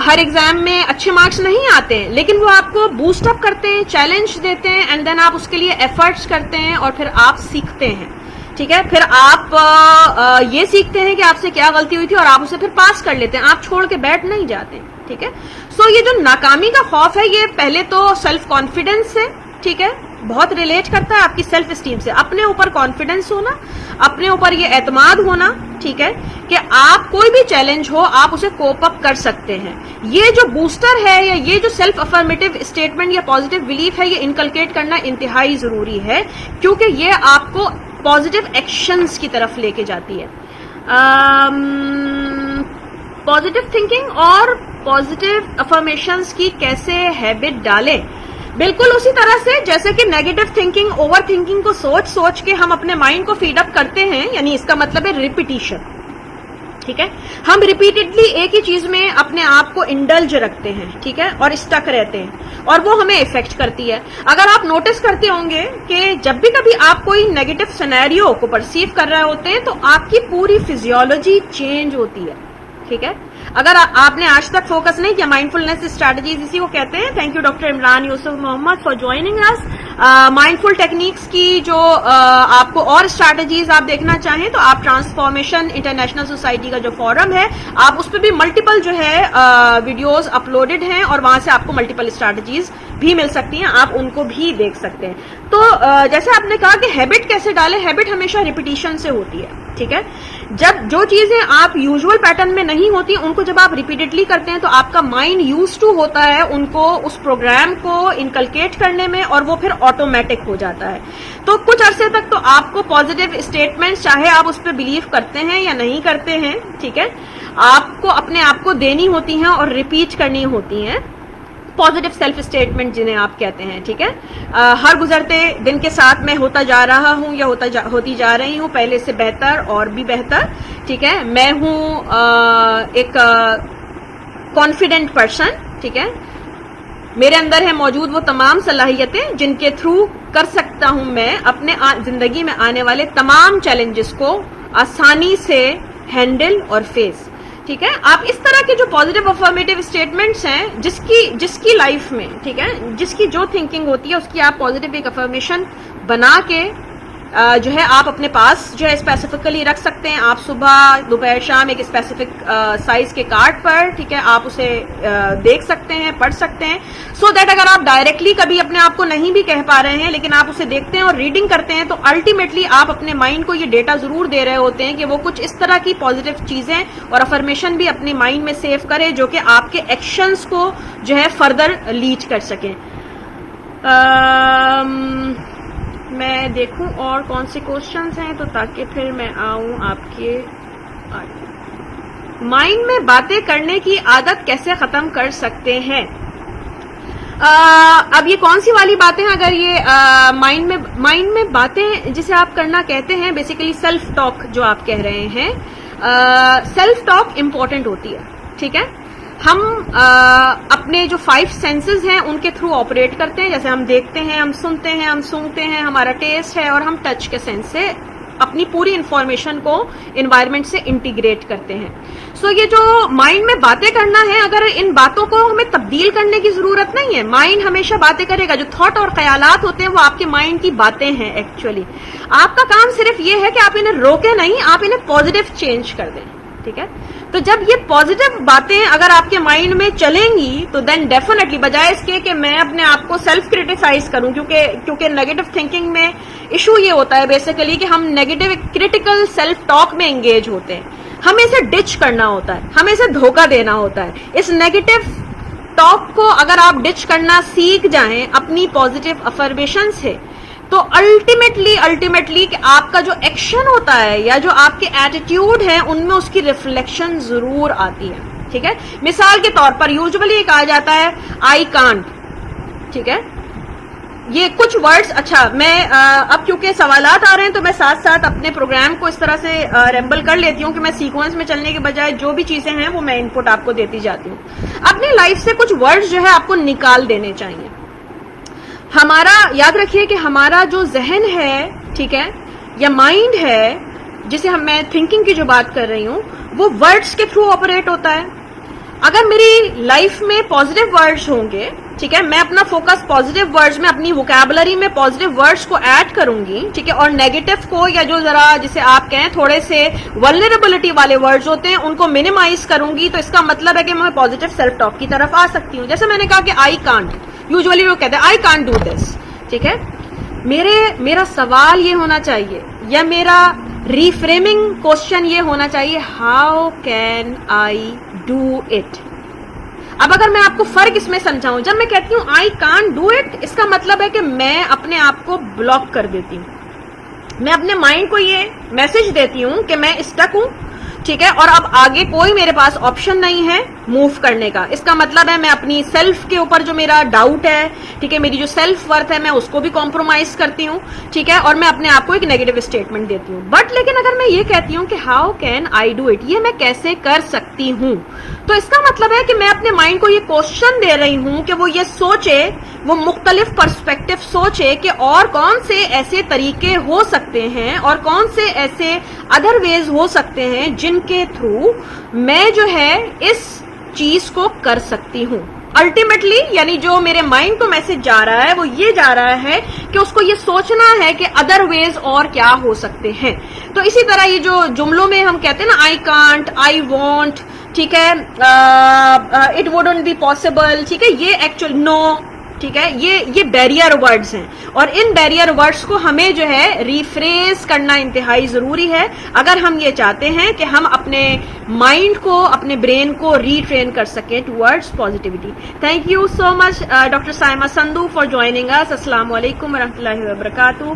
Speaker 1: हर एग्जाम में अच्छे मार्क्स नहीं आते हैं, लेकिन वो आपको बूस्ट अप करते हैं, चैलेंज देते हैं, एंड देन आप उसके लिए एफर्ट्स करते हैं और फिर आप सीखते हैं, ठीक है। फिर आप ये सीखते हैं कि आपसे क्या गलती हुई थी और आप उसे फिर पास कर लेते हैं, आप छोड़ के बैठ नहीं जाते, ठीक है। सो ये जो नाकामी का खौफ है, ये पहले तो सेल्फ कॉन्फिडेंस से, ठीक है, बहुत रिलेट करता है आपकी सेल्फ स्टीम से, अपने ऊपर कॉन्फिडेंस होना, अपने ऊपर ये एतमाद होना, ठीक है, कि आप कोई भी चैलेंज हो आप उसे कोप अप कर सकते हैं। ये जो बूस्टर है या ये जो सेल्फ अफर्मेटिव स्टेटमेंट या पॉजिटिव बिलीफ है, ये इनकलकेट करना इंतहाई जरूरी है, क्योंकि ये आपको पॉजिटिव एक्शंस की तरफ लेके जाती है। पॉजिटिव थिंकिंग और पॉजिटिव अफर्मेशंस की कैसे हैबिट डालें? बिल्कुल उसी तरह से जैसे कि नेगेटिव थिंकिंग, ओवर थिंकिंग को सोच सोच के हम अपने माइंड को फीड अप करते हैं, यानी इसका मतलब है रिपीटिशन, ठीक है। हम रिपीटेडली एक ही चीज में अपने आप को इंडल्ज रखते हैं, ठीक है, और स्टक रहते हैं और वो हमें इफेक्ट करती है। अगर आप नोटिस करते होंगे कि जब भी कभी आप कोई नेगेटिव सिनेरियो को परसीव कर रहे होते हैं तो आपकी पूरी फिजियोलॉजी चेंज होती है, ठीक है। अगर आपने आज तक फोकस नहीं किया, माइंडफुलनेस स्ट्रैटेजीज इसी को कहते हैं। Thank you doctor Imran Yusuf Mohammad for joining us. Mindful techniques की जो आपको और स्ट्रैटेजीज आप देखना चाहें तो आप ट्रांसफॉर्मेशन इंटरनेशनल सोसाइटी का जो फोरम है, आप उस पर भी मल्टीपल जो है वीडियोज अपलोडेड हैं और वहां से आपको मल्टीपल स्ट्रैटेजीज भी मिल सकती हैं, आप उनको भी देख सकते हैं। तो जैसे आपने कहा कि हैबिट कैसे डालें, हैबिट हमेशा रिपीटिशन से होती है, ठीक है। जब जो चीजें आप यूजुअल पैटर्न में नहीं होती उनको जब आप रिपीटेडली करते हैं तो आपका माइंड यूज टू होता है उनको, उस प्रोग्राम को इनकलकेट करने में, और वो फिर ऑटोमेटिक हो जाता है। तो कुछ अरसे तक तो आपको पॉजिटिव स्टेटमेंट्स, चाहे आप उस पर बिलीव करते हैं या नहीं करते हैं, ठीक है, आपको अपने आप को देनी होती हैं और रिपीट करनी होती हैं। पॉजिटिव सेल्फ स्टेटमेंट जिन्हें आप कहते हैं, ठीक है। हर गुजरते दिन के साथ मैं होता जा रहा हूं या होती जा रही हूं पहले से बेहतर और भी बेहतर, ठीक है। मैं हूं एक कॉन्फिडेंट पर्सन, ठीक है। मेरे अंदर है मौजूद वो तमाम सलाहियतें जिनके थ्रू कर सकता हूं मैं अपने जिंदगी में आने वाले तमाम चैलेंजेस को आसानी से हैंडल और फेस, ठीक है। आप इस तरह के जो पॉजिटिव अफर्मेटिव स्टेटमेंट्स हैं, जिसकी लाइफ में, ठीक है, जिसकी जो थिंकिंग होती है उसकी आप पॉजिटिव एक अफर्मेशन बना के जो है आप अपने पास जो है स्पेसिफिकली रख सकते हैं। आप सुबह दोपहर शाम एक स्पेसिफिक साइज के कार्ड पर, ठीक है, आप उसे देख सकते हैं, पढ़ सकते हैं, सो दैट अगर आप डायरेक्टली कभी अपने आप को नहीं भी कह पा रहे हैं लेकिन आप उसे देखते हैं और रीडिंग करते हैं तो अल्टीमेटली आप अपने माइंड को ये डेटा जरूर दे रहे होते हैं कि वो कुछ इस तरह की पॉजिटिव चीजें और अफर्मेशन भी अपने माइंड में सेव करे जो कि आपके एक्शंस को जो है फर्दर लीड कर सकें। मैं देखूं और कौन से क्वेश्चंस हैं तो ताकि फिर मैं आऊं आपके माइंड में बातें करने की आदत कैसे खत्म कर सकते हैं। अब ये कौन सी वाली बातें हैं? अगर ये माइंड में बातें जिसे आप करना कहते हैं, बेसिकली सेल्फ टॉक जो आप कह रहे हैं, सेल्फ टॉक इंपॉर्टेंट होती है, ठीक है। हम अपने जो 5 सेंसेस हैं उनके थ्रू ऑपरेट करते हैं, जैसे हम देखते हैं, हम सुनते हैं, हम सूंघते हैं, हमारा टेस्ट है, और हम टच के सेंस से अपनी पूरी इंफॉर्मेशन को एनवायरनमेंट से इंटीग्रेट करते हैं। सो ये जो माइंड में बातें करना है, अगर इन बातों को हमें तब्दील करने की जरूरत नहीं है। माइंड हमेशा बातें करेगा। जो थॉट और ख्यालात होते हैं वो आपके माइंड की बातें हैं एक्चुअली। आपका काम सिर्फ ये है कि आप इन्हें रोके नहीं, आप इन्हें पॉजिटिव चेंज कर दें, ठीक है। तो जब ये पॉजिटिव बातें अगर आपके माइंड में चलेंगी तो देन डेफिनेटली, बजाय इसके कि मैं अपने आप को सेल्फ क्रिटिसाइज करूं, क्योंकि नेगेटिव थिंकिंग में इशू ये होता है बेसिकली कि हम नेगेटिव क्रिटिकल सेल्फ टॉक में एंगेज होते हैं। हमें इसे डिच करना होता है, हमें इसे धोखा देना होता है। इस नेगेटिव टॉक को अगर आप डिच करना सीख जाएं अपनी पॉजिटिव अफर्मेशन से, तो अल्टीमेटली कि आपका जो एक्शन होता है या जो आपके एटीट्यूड है उनमें उसकी रिफ्लेक्शन जरूर आती है, ठीक है। मिसाल के तौर पर यूजुअली कहा जाता है आई कांट, ठीक है। ये कुछ वर्ड्स, अच्छा मैं अब क्योंकि सवालात आ रहे हैं तो मैं साथ साथ अपने प्रोग्राम को इस तरह से रेम्बल कर लेती हूँ कि मैं सीक्वेंस में चलने के बजाय जो भी चीजें हैं वो मैं इनपुट आपको देती जाती हूँ। अपनी लाइफ से कुछ वर्ड्स जो है आपको निकाल देने चाहिए। हमारा याद रखिए कि हमारा जो जहन है, ठीक है, या माइंड है, जिसे मैं थिंकिंग की जो बात कर रही हूं, वो वर्ड्स के थ्रू ऑपरेट होता है। अगर मेरी लाइफ में पॉजिटिव वर्ड्स होंगे, ठीक है, मैं अपना फोकस पॉजिटिव वर्ड्स में, अपनी वोकैबुलरी में पॉजिटिव वर्ड्स को ऐड करूंगी, ठीक है, और नेगेटिव को या जो जरा जिसे आप कहें थोड़े से वल्नरेबिलिटी वाले वर्ड्स होते हैं उनको मिनिमाइज करूंगी, तो इसका मतलब है कि मैं पॉजिटिव सेल्फ टॉक की तरफ आ सकती हूं। जैसे मैंने कहा कि आई कांट, यूजुअली लोग कहते हैं आई कांट डू दिस, ठीक है। मेरा सवाल ये होना चाहिए या मेरा रिफ्रेमिंग क्वेश्चन ये होना चाहिए, how can I do it. अब अगर मैं आपको फर्क इसमें समझाऊं, जब मैं कहती हूं आई कांट डू इट, इसका मतलब है कि मैं अपने आप को ब्लॉक कर देती हूं। मैं अपने माइंड को ये मैसेज देती हूं कि मैं स्टक हूं, ठीक है, और अब आगे कोई मेरे पास ऑप्शन नहीं है मूव करने का। इसका मतलब है मैं अपनी सेल्फ के ऊपर जो मेरा डाउट है, ठीक है, मेरी जो सेल्फ वर्थ है, मैं उसको भी कॉम्प्रोमाइज करती हूँ, ठीक है, और मैं अपने आप को एक नेगेटिव स्टेटमेंट देती हूँ। बट लेकिन अगर मैं ये कहती हूँ कि how can I do it, ये मैं कैसे कर सकती हूँ, तो इसका मतलब है कि मैं अपने माइंड को ये क्वेश्चन दे रही हूं कि वो ये सोचे, वो मुख्तलिफ पर्सपेक्टिव सोचे कि और कौन से ऐसे तरीके हो सकते हैं और कौन से ऐसे अदर वेज हो सकते हैं जिनके थ्रू मैं जो है इस चीज को कर सकती हूं। अल्टीमेटली यानी जो मेरे माइंड को मैसेज जा रहा है वो ये जा रहा है कि उसको ये सोचना है कि अदर वेज और क्या हो सकते हैं। तो इसी तरह ये जो जुमलों में हम कहते हैं ना, आई कांट, आई वॉन्ट, ठीक है, इट वुडंट बी पॉसिबल, ठीक है, ये एक्चुअल नो, ठीक है, ये बैरियर वर्ड्स हैं और इन बैरियर वर्ड्स को हमें जो है रिफ्रेज करना इंतहाई जरूरी है अगर हम ये चाहते हैं कि हम अपने माइंड को, अपने ब्रेन को रीट्रेन कर सकें towards positivity. Thank you so much doctor Saima Sandhu for joining अस। अस्सलाम वालेकुम रहमतुल्लाहि व बरकातुहू।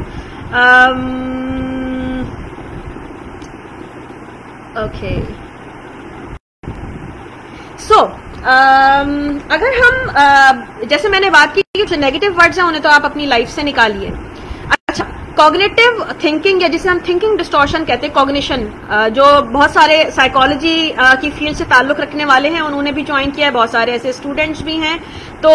Speaker 1: ओके, सो अगर हम जैसे मैंने बात की जो नेगेटिव वर्ड्स हैं उन्हें तो आप अपनी लाइफ से निकालिए। अच्छा, कॉग्निटिव थिंकिंग या जिसे हम थिंकिंग डिस्टॉर्शन कहते हैं, कॉग्निशन, जो बहुत सारे साइकोलॉजी की फील्ड से ताल्लुक रखने वाले हैं उन्होंने भी ज्वाइन किया है, बहुत सारे ऐसे स्टूडेंट्स भी हैं, तो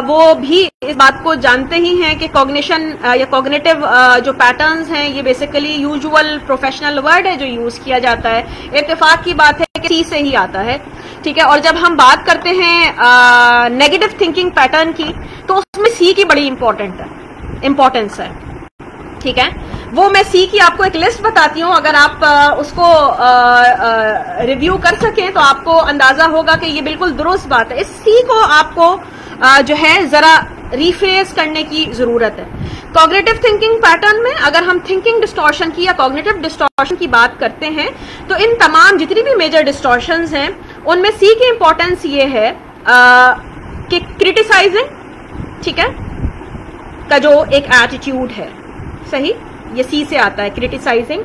Speaker 1: वो भी इस बात को जानते ही हैं कि कॉग्निशन या कॉग्निटिव जो पैटर्न्स हैं ये बेसिकली यूजुअल प्रोफेशनल वर्ड है जो यूज किया जाता है। इत्तेफाक की बात है कि सी से ही आता है, ठीक है। और जब हम बात करते हैं नेगेटिव थिंकिंग पैटर्न की तो उसमें सी की बड़ी इंपॉर्टेंस है, ठीक है। वो मैं सी की आपको एक लिस्ट बताती हूँ, अगर आप उसको रिव्यू कर सकें तो आपको अंदाजा होगा कि ये बिल्कुल दुरुस्त बात है। इस सी को आपको जो है जरा रिफ्रेज करने की जरूरत है। कॉग्निटिव थिंकिंग पैटर्न में अगर हम थिंकिंग डिस्टॉर्शन की या कॉग्निटिव डिस्टॉर्शन की बात करते हैं तो इन तमाम जितनी भी मेजर डिस्टॉर्शंस हैं उनमें सी की इंपॉर्टेंस ये है कि क्रिटिसाइजिंग, ठीक है, का जो एक एटीट्यूड है, सही, ये सी से आता है, क्रिटिसाइजिंग,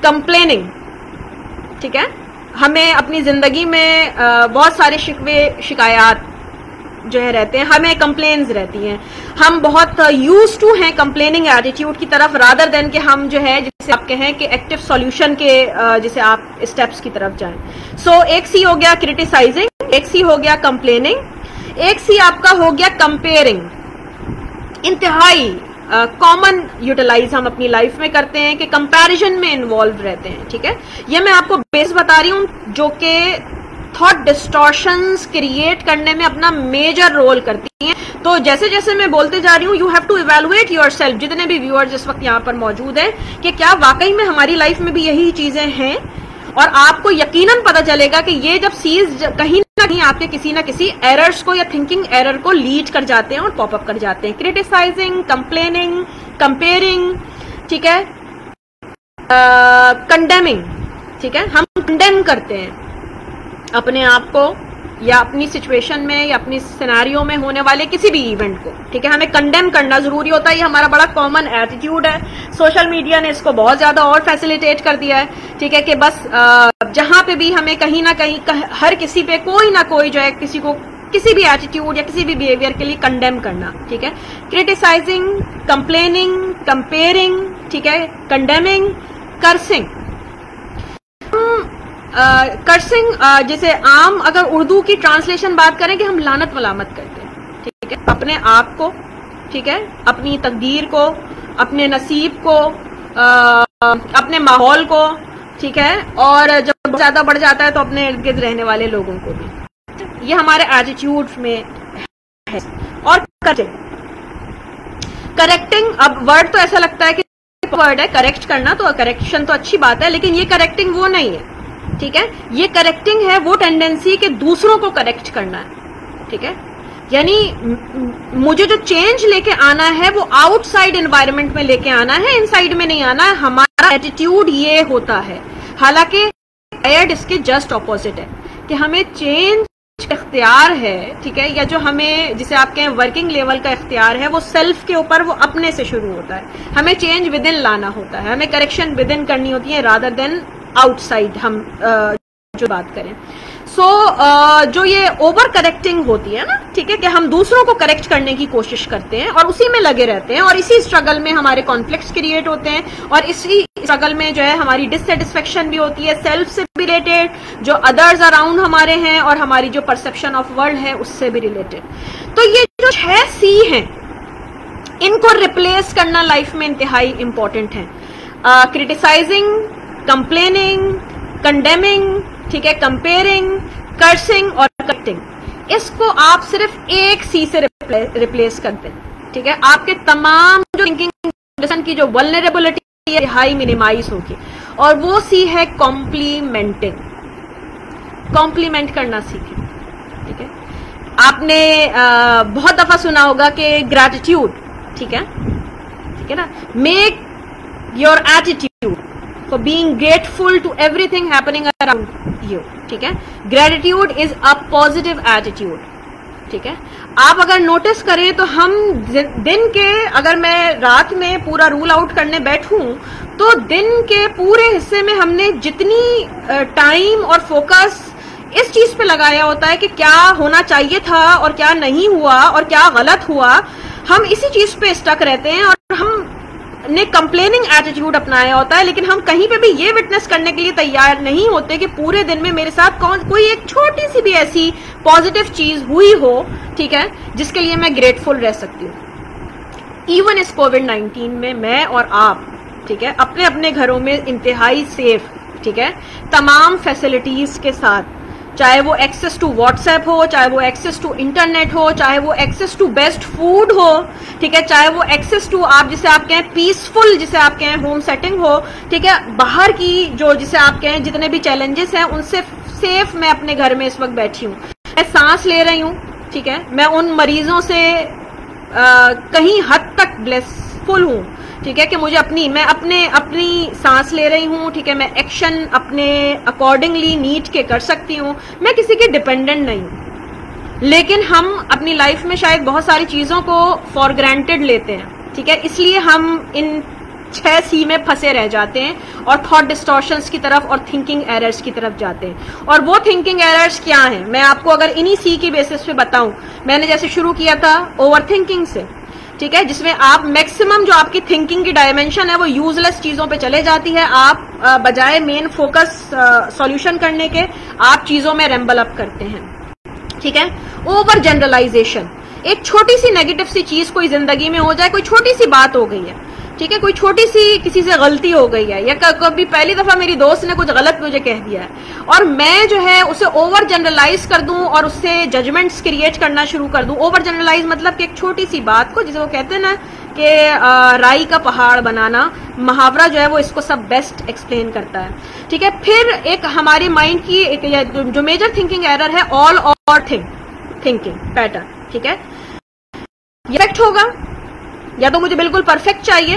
Speaker 1: कंप्लेनिंग, ठीक है। हमें अपनी जिंदगी में बहुत सारे शिकवे शिकायत जो है रहते हैं, हमें कंप्लेन्स रहती हैं, हम बहुत यूज टू हैं कंप्लेनिंग एटीट्यूड की तरफ रादर देन कि हम जो है जिसे आप कहें कि एक्टिव सॉल्यूशन के जिसे आप स्टेप्स की तरफ जाएं। सो एक सी हो गया क्रिटिसाइजिंग, एक सी हो गया कंप्लेनिंग, एक सी आपका हो गया कंपेयरिंग। इंतहाई कॉमन यूटिलाइज हम अपनी लाइफ में करते हैं कि कंपैरिजन में इन्वॉल्व रहते हैं, ठीक है। ये मैं आपको बेस बता रही हूं जो कि थॉट डिस्टॉर्शंस क्रिएट करने में अपना मेजर रोल करती हैं। तो जैसे जैसे मैं बोलते जा रही हूं, you have to evaluate yourself, जितने भी व्यूअर्स इस वक्त यहां पर मौजूद हैं, कि क्या वाकई में हमारी लाइफ में भी यही चीजें हैं। और आपको यकीनन पता चलेगा कि ये जब सीज कहीं ना कहीं आपके किसी ना किसी एरर्स को या थिंकिंग एरर को लीड कर जाते हैं और पॉपअप कर जाते हैं। क्रिटिसाइजिंग, कंप्लेनिंग, कंपेयरिंग, ठीक है, कंडेमिंग, ठीक है, हम कंडेम करते हैं अपने आप को या अपनी सिचुएशन में या अपनी सिनेरियो में होने वाले किसी भी इवेंट को, ठीक है, हमें कंडेम करना जरूरी होता है। ये हमारा बड़ा कॉमन एटीट्यूड है। सोशल मीडिया ने इसको बहुत ज्यादा और फैसिलिटेट कर दिया है, ठीक है, कि बस जहां पे भी हमें कहीं ना कहीं हर किसी पे कोई ना कोई जो है किसी को किसी भी एटीट्यूड या किसी भी बिहेवियर के लिए कंडेम करना, ठीक है। क्रिटिसाइजिंग, कंप्लेनिंग, कंपेयरिंग, ठीक है, कंडेमिंग, कर्सिंग। कर्सिंग जैसे आम अगर उर्दू की ट्रांसलेशन बात करें कि हम लानत वलामत करते हैं, ठीक है, अपने आप को, ठीक है, अपनी तकदीर को, अपने नसीब को, अपने माहौल को, ठीक है, और जब ज्यादा बढ़ जाता है तो अपने इर्द गिर्द रहने वाले लोगों को भी। ये हमारे एटीट्यूड में है। और करेक्टिंग, अब वर्ड तो ऐसा लगता है कि वर्ड है करेक्ट करना, तो करेक्शन तो अच्छी बात है, लेकिन ये करेक्टिंग वो नहीं है, ठीक है। ये करेक्टिंग है वो टेंडेंसी कि दूसरों को करेक्ट करना है, ठीक है। यानी मुझे जो चेंज लेके आना है वो आउटसाइड एनवायरनमेंट में लेके आना है, इनसाइड में नहीं आना है। हमारा एटीट्यूड ये होता है, हालांकि इसके जस्ट ऑपोजिट है कि हमें चेंज का इख्तियार है, ठीक है, या जो हमें जिसे आप कहें वर्किंग लेवल का इख्तियार है वो सेल्फ के ऊपर, वो अपने से शुरू होता है। हमें चेंज विद इन लाना होता है, हमें करेक्शन विद इन करनी होती है रादर देन आउटसाइड हम जो बात करें। सो जो ये ओवर करेक्टिंग होती है ना, ठीक है, कि हम दूसरों को करेक्ट करने की कोशिश करते हैं और उसी में लगे रहते हैं और इसी स्ट्रगल में हमारे कॉन्फ्लिक्ट्स क्रिएट होते हैं और इसी स्ट्रगल में जो है हमारी डिससेटिस्फेक्शन भी होती है, सेल्फ से भी रिलेटेड, जो अदर्स अराउंड हमारे हैं, और हमारी जो परसेप्शन ऑफ वर्ल्ड है उससे भी रिलेटेड। तो ये जो 6 C हैं, इनको रिप्लेस करना लाइफ में इंतहाई इंपॉर्टेंट है। क्रिटिसाइजिंग, कंप्लेनिंग, कंडेमिंग, ठीक है, कंपेयरिंग, कर्सिंग और कटिंग, इसको आप सिर्फ एक C से रिप्लेस कर दें, ठीक है। आपके तमाम जो थिंकिंग की जो वल्नरेबिलिटी है हाई मिनिमाइज होगी, और वो C है कॉम्प्लीमेंटिंग। कॉम्प्लीमेंट करना सीखें, ठीक है। आपने बहुत दफा सुना होगा कि ग्रैटिट्यूड, ठीक है ना, make your attitude for being grateful to everything happening around you, ठीक है। Gratitude is a positive attitude, ठीक है। आप अगर नोटिस करें तो हम दिन के, अगर मैं रात में पूरा रूल आउट करने बैठूं तो दिन के पूरे हिस्से में हमने जितनी टाइम और फोकस इस चीज पे लगाया होता है कि क्या होना चाहिए था और क्या नहीं हुआ और क्या गलत हुआ, हम इसी चीज पे स्टक रहते हैं और हमने कंप्लेनिंग एटीट्यूड अपनाया होता है। लेकिन हम कहीं पे भी ये विटनेस करने के लिए तैयार नहीं होते कि पूरे दिन में मेरे साथ कोई एक छोटी सी भी ऐसी पॉजिटिव चीज हुई हो, ठीक है, जिसके लिए मैं ग्रेटफुल रह सकती हूँ। इवन इस कोविड-19 में मैं और आप, ठीक है, अपने अपने घरों में इंतहाई सेफ, ठीक है, तमाम फैसिलिटीज के साथ, चाहे वो एक्सेस टू व्हाट्सएप हो, चाहे वो एक्सेस टू इंटरनेट हो, चाहे वो एक्सेस टू बेस्ट फूड हो, ठीक है, चाहे वो एक्सेस टू आप जिसे आप कहें पीसफुल, जिसे आप कहें होम सेटिंग हो, ठीक है, बाहर की जो जिसे आप कहें जितने भी चैलेंजेस हैं उनसे सेफ मैं अपने घर में इस वक्त बैठी हूँ, मैं सांस ले रही हूँ, ठीक है, मैं उन मरीजों से कहीं हद तक ब्लेसफुल हूँ, ठीक है, कि मुझे मैं अपनी सांस ले रही हूँ, ठीक है, मैं एक्शन अपने अकॉर्डिंगली नीड के कर सकती हूँ, मैं किसी के डिपेंडेंट नहीं हूँ। लेकिन हम अपनी लाइफ में शायद बहुत सारी चीजों को फॉर ग्रांटेड लेते हैं, ठीक है, इसलिए हम इन 6 C में फंसे रह जाते हैं और थॉट डिस्टॉर्शंस की तरफ और थिंकिंग एरर्स की तरफ जाते हैं। और वो थिंकिंग एरर्स क्या हैं, मैं आपको अगर इन्हीं C की बेसिस पे बताऊं, मैंने जैसे शुरू किया था ओवर थिंकिंग से, ठीक है, जिसमें आप मैक्सिमम जो आपकी थिंकिंग की डायमेंशन है वो यूजलेस चीजों पे चले जाती है। आप बजाय मेन फोकस सॉल्यूशन करने के आप चीजों में रैम्बल अप करते हैं, ठीक है। ओवर जनरलाइजेशन, एक छोटी सी नेगेटिव सी चीज कोई जिंदगी में हो जाए, कोई छोटी सी बात हो गई है, ठीक है, कोई छोटी सी किसी से गलती हो गई है, या कभी पहली दफा मेरी दोस्त ने कुछ गलत मुझे कह दिया है और मैं जो है उसे ओवर जनरलाइज कर दूं और उससे जजमेंट्स क्रिएट करना शुरू कर दूं। ओवर जनरलाइज मतलब कि एक छोटी सी बात को, जिसे वो कहते हैं ना कि राई का पहाड़ बनाना, मुहावरा जो है वो इसको सब बेस्ट एक्सप्लेन करता है, ठीक है। फिर एक हमारे माइंड की एक जो मेजर थिंकिंग एरर है ऑल और थिंकिंग पैटर्न, ठीक है, इफेक्ट होगा, या तो मुझे बिल्कुल परफेक्ट चाहिए,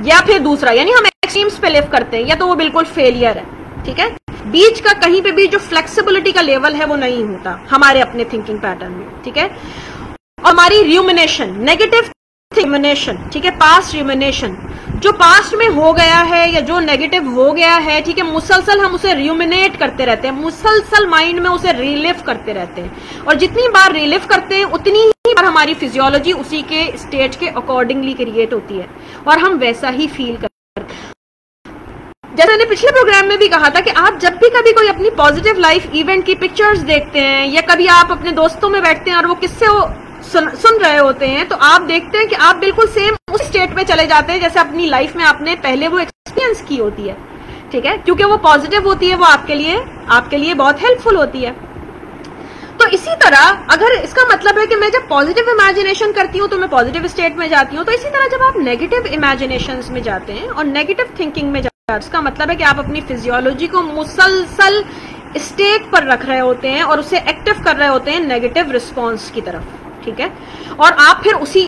Speaker 1: या फिर दूसरा, यानी हम एक्सट्रीम्स पे लिव करते हैं, या तो वो बिल्कुल फेलियर है, ठीक है। बीच का कहीं पे भी जो फ्लेक्सिबिलिटी का लेवल है वो नहीं होता हमारे अपने थिंकिंग पैटर्न में, ठीक है। और हमारी र्यूमिनेशन, नेगेटिव रिमिनेशन, ठीक है, पास्ट रिमिनेशन, जो पास्ट में हो गया है या जो नेगेटिव हो गया है, ठीक है, मुसलसल हम उसे रिमिनेट करते रहते हैं, मुसलसल माइंड में उसे रिलिव करते रहते हैं, और जितनी बार रिलिव करते हैं उतनी ही बार हमारी फिजियोलॉजी उसी के स्टेट के अकॉर्डिंगली क्रिएट होती है और हम वैसा ही फील करते हैं। जैसे मैंने पिछले प्रोग्राम में भी कहा था कि आप जब भी कभी कोई अपनी पॉजिटिव लाइफ इवेंट की पिक्चर्स देखते हैं, या कभी आप अपने दोस्तों में बैठते हैं और वो किससे सुन रहे होते हैं, तो आप देखते हैं कि आप बिल्कुल सेम उस स्टेट में चले जाते हैं जैसे अपनी लाइफ में आपने पहले वो एक्सपीरियंस की होती है, ठीक है, क्योंकि वो पॉजिटिव होती है, वो आपके लिए बहुत हेल्पफुल होती है। तो इसी तरह अगर इसका मतलब है कि मैं जब पॉजिटिव इमेजिनेशन करती हूँ तो मैं पॉजिटिव स्टेट में जाती हूँ, तो इसी तरह जब आप नेगेटिव इमेजिनेशंस में जाते हैं और नेगेटिव थिंकिंग में जाते हैं, इसका मतलब है कि आप अपनी फिजियोलॉजी को मुसलसल स्टेट पर रख रहे होते हैं और उसे एक्टिव कर रहे होते हैं नेगेटिव रिस्पॉन्स की तरफ, ठीक है, और आप फिर उसी